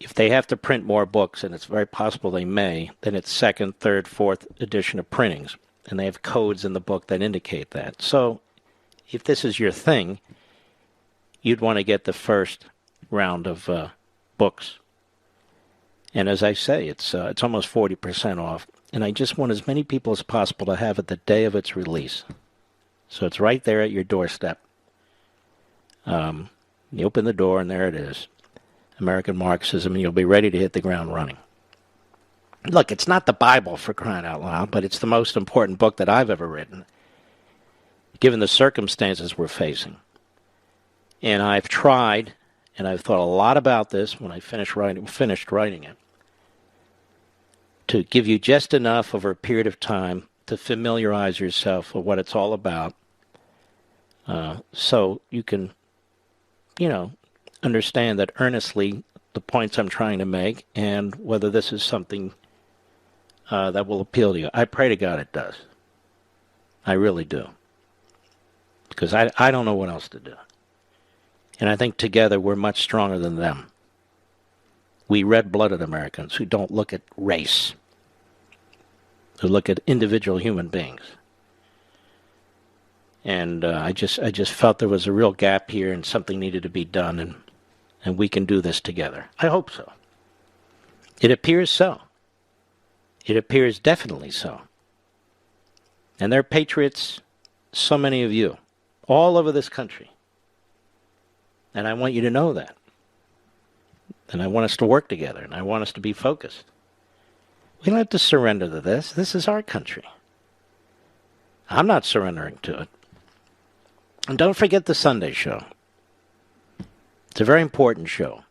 if they have to print more books, and it's very possible they may, then it's second, third, fourth edition of printings. And they have codes in the book that indicate that. So if this is your thing, you'd want to get the first round of books. And as I say, it's almost 40% off. And I just want as many people as possible to have it the day of its release. So it's right there at your doorstep. You open the door, and there it is. American Marxism, and you'll be ready to hit the ground running. Look, it's not the Bible, for crying out loud, but it's the most important book that I've ever written, given the circumstances we're facing. And I've tried, and I've thought a lot about this when I finished writing it, to give you just enough over a period of time to familiarize yourself with what it's all about, so you can understand that earnestly the points I'm trying to make and whether this is something that will appeal to you. I pray to God it does. I really do. Because I don't know what else to do. And I think together we're much stronger than them. We red-blooded Americans who don't look at race, who look at individual human beings. And I just felt there was a real gap here and something needed to be done, and we can do this together. I hope so. It appears so. It appears definitely so. And there are patriots, so many of you, all over this country. And I want you to know that. And I want us to work together, and I want us to be focused. We don't have to surrender to this. This is our country. I'm not surrendering to it. And don't forget the Sunday show. It's a very important show.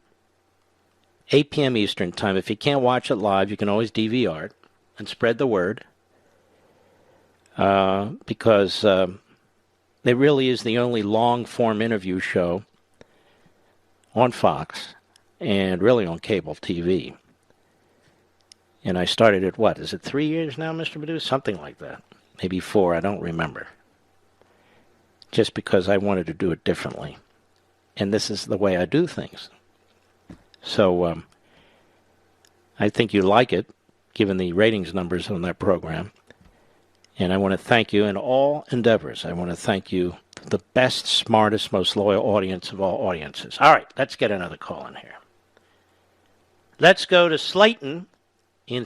8 p.m. Eastern Time. If you can't watch it live, you can always DVR it and spread the word. Because it really is the only long-form interview show on Fox and really on cable TV. And I started at what? Is it 3 years now, Mr. Badu? Something like that. Maybe 4. I don't remember. Just because I wanted to do it differently. And this is the way I do things. So I think you like it, given the ratings numbers on that program. And I want to thank you in all endeavors. I want to thank you, the best, smartest, most loyal audience of all audiences. All right, let's get another call in here. Let's go to Slayton in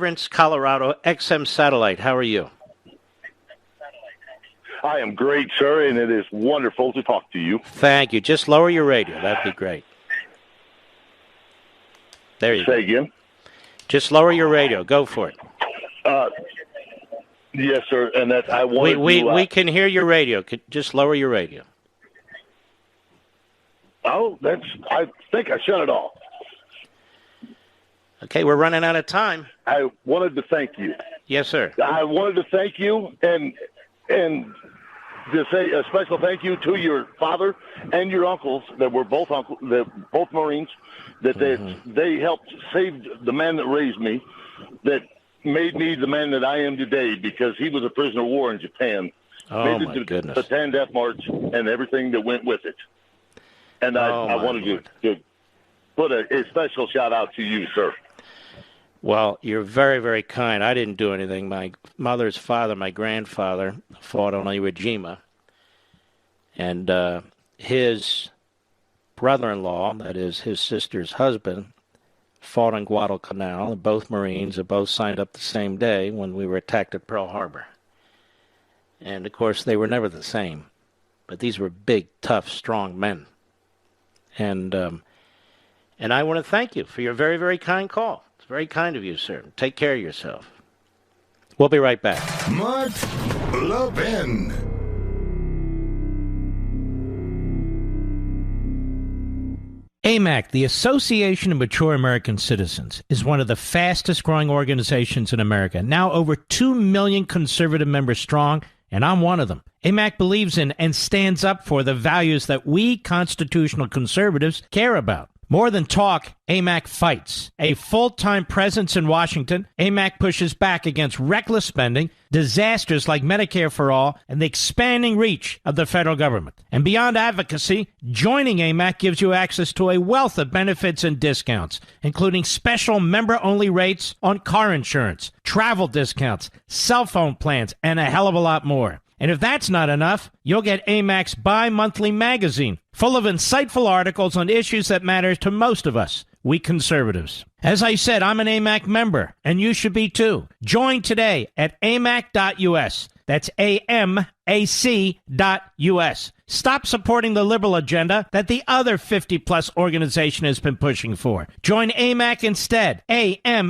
Severance, Colorado, XM Satellite. How are you? I am great, sir, and it is wonderful to talk to you. Thank you. Just lower your radio. That'd be great. There you go. Say again? Just lower your radio. Go for it. Yes, sir. And that I wanted we can hear your radio. Just lower your radio. Oh, I think I shut it off. Okay, we're running out of time. I wanted to thank you. Yes, sir. I wanted to thank you and to say a special thank you to your father and your uncles that were both Marines, that they helped save the man that raised me, that made me the man that I am today, because he was a prisoner of war in Japan. Oh, made my goodness. The Tan Death March and everything that went with it. And I wanted to put a special shout out to you, sir. Well, you're very, very kind. I didn't do anything. My mother's father, my grandfather, fought on Iwo Jima. And his brother-in-law, that is his sister's husband, fought on Guadalcanal. Both Marines are both signed up the same day when we were attacked at Pearl Harbor. And, of course, they were never the same. But these were big, tough, strong men. And I want to thank you for your very, very kind call. It's very kind of you, sir. Take care of yourself. We'll be right back. Mark Levin. AMAC, the Association of Mature American Citizens, is one of the fastest growing organizations in America. Now over 2 million conservative members strong, and I'm one of them. AMAC believes in and stands up for the values that we constitutional conservatives care about. More than talk, AMAC fights. A full-time presence in Washington, AMAC pushes back against reckless spending, disasters like Medicare for All, and the expanding reach of the federal government. And beyond advocacy, joining AMAC gives you access to a wealth of benefits and discounts, including special member-only rates on car insurance, travel discounts, cell phone plans, and a hell of a lot more. And if that's not enough, you'll get AMAC's bi-monthly magazine, full of insightful articles on issues that matter to most of us, we conservatives. As I said, I'm an AMAC member, and you should be too. Join today at amac.us. That's AMAC.us. Stop supporting the liberal agenda that the other 50-plus organization has been pushing for. Join AMAC instead. AMAC.us.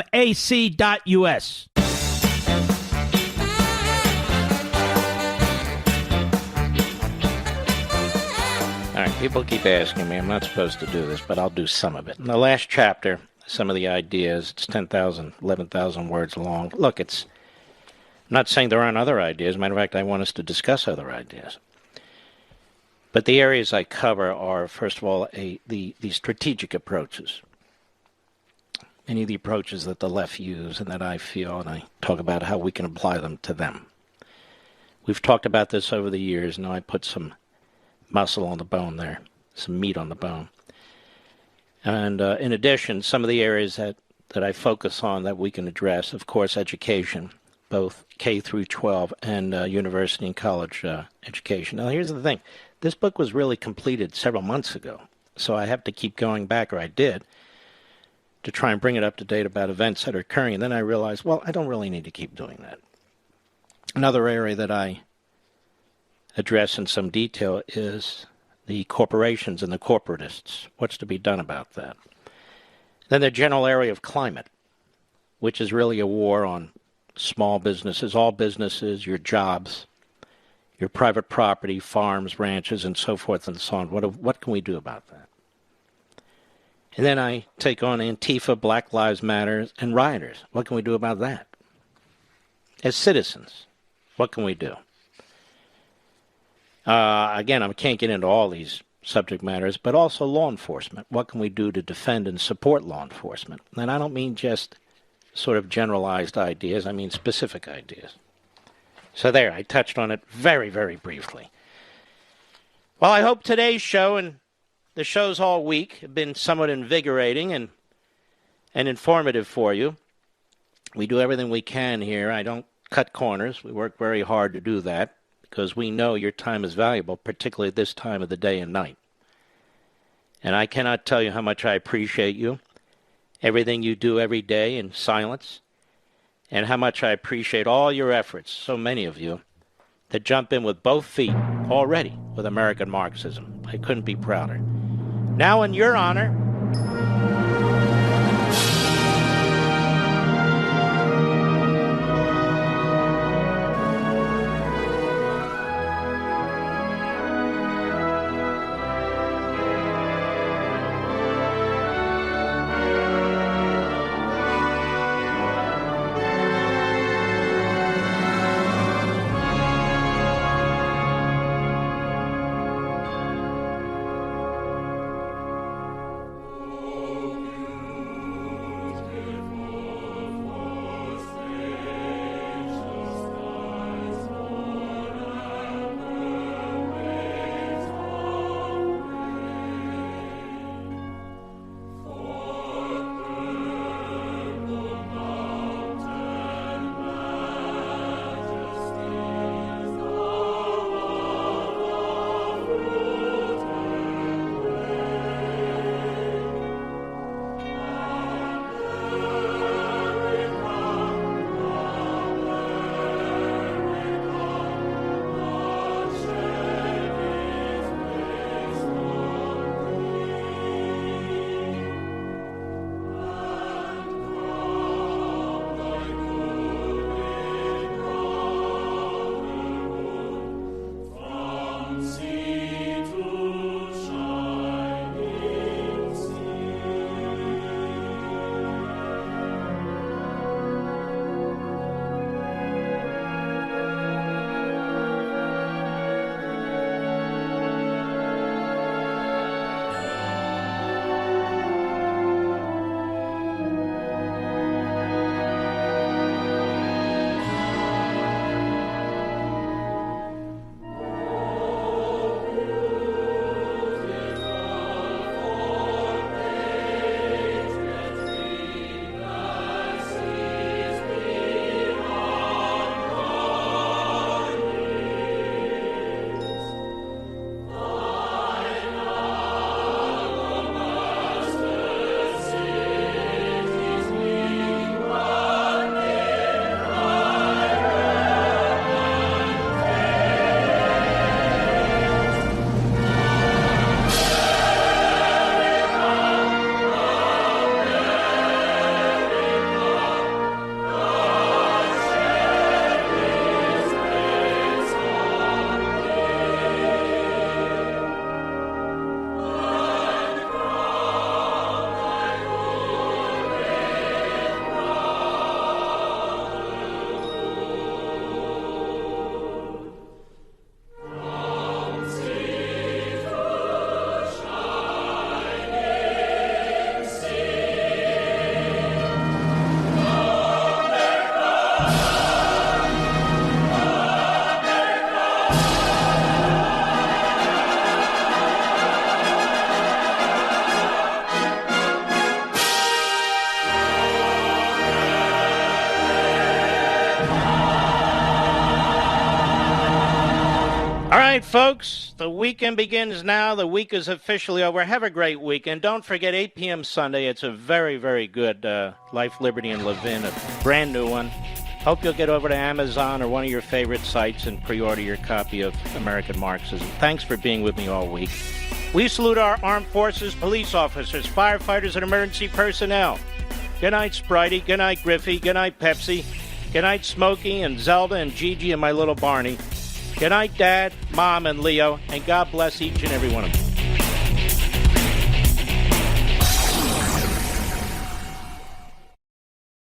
All right, people keep asking me. I'm not supposed to do this, but I'll do some of it. In the last chapter, some of the ideas, it's 10,000, 11,000 words long. Look, I'm not saying there aren't other ideas. Matter of fact, I want us to discuss other ideas. But the areas I cover are, first of all, the strategic approaches. Many of the approaches that the left use and that I feel, and I talk about how we can apply them to them. We've talked about this over the years. Now I put some muscle on the bone there, some meat on the bone. And in addition, some of the areas that I focus on that we can address, of course, education, both K through 12 and university and college education. Now, here's the thing. This book was really completed several months ago, so I have to keep going back, or I did, to try and bring it up to date about events that are occurring. And then I realized, well, I don't really need to keep doing that. Another area that I address in some detail is the corporations and the corporatists. What's to be done about that? Then the general area of climate, which is really a war on small businesses, all businesses, your jobs, your private property, farms, ranches, and so forth and so on. What can we do about that? And then I take on Antifa, Black Lives Matter, and rioters. What can we do about that? As citizens, what can we do? Again, I can't get into all these subject matters, but also law enforcement. What can we do to defend and support law enforcement? And I don't mean just sort of generalized ideas. I mean specific ideas. So there, I touched on it very, very briefly. Well, I hope today's show and the shows all week have been somewhat invigorating and informative for you. We do everything we can here. I don't cut corners. We work very hard to do that, because we know your time is valuable, particularly at this time of the day and night. And I cannot tell you how much I appreciate you, everything you do every day in silence, and how much I appreciate all your efforts, so many of you, that jump in with both feet already with American Marxism. I couldn't be prouder. Now in your honor, All right, folks, the weekend begins now. The week is officially over. Have a great weekend. Don't forget, 8 p.m. Sunday. It's a very, very good Life, Liberty, and Levin, a brand new one. Hope you'll get over to Amazon or one of your favorite sites and pre-order your copy of American Marxism. Thanks for being with me all week. We salute our armed forces, police officers, firefighters, and emergency personnel. Good night, Spritey. Good night, Griffey. Good night, Pepsi. Good night, Smokey and Zelda and Gigi and my little Barney. Good night, Dad, Mom, and Leo, and God bless each and every one of you.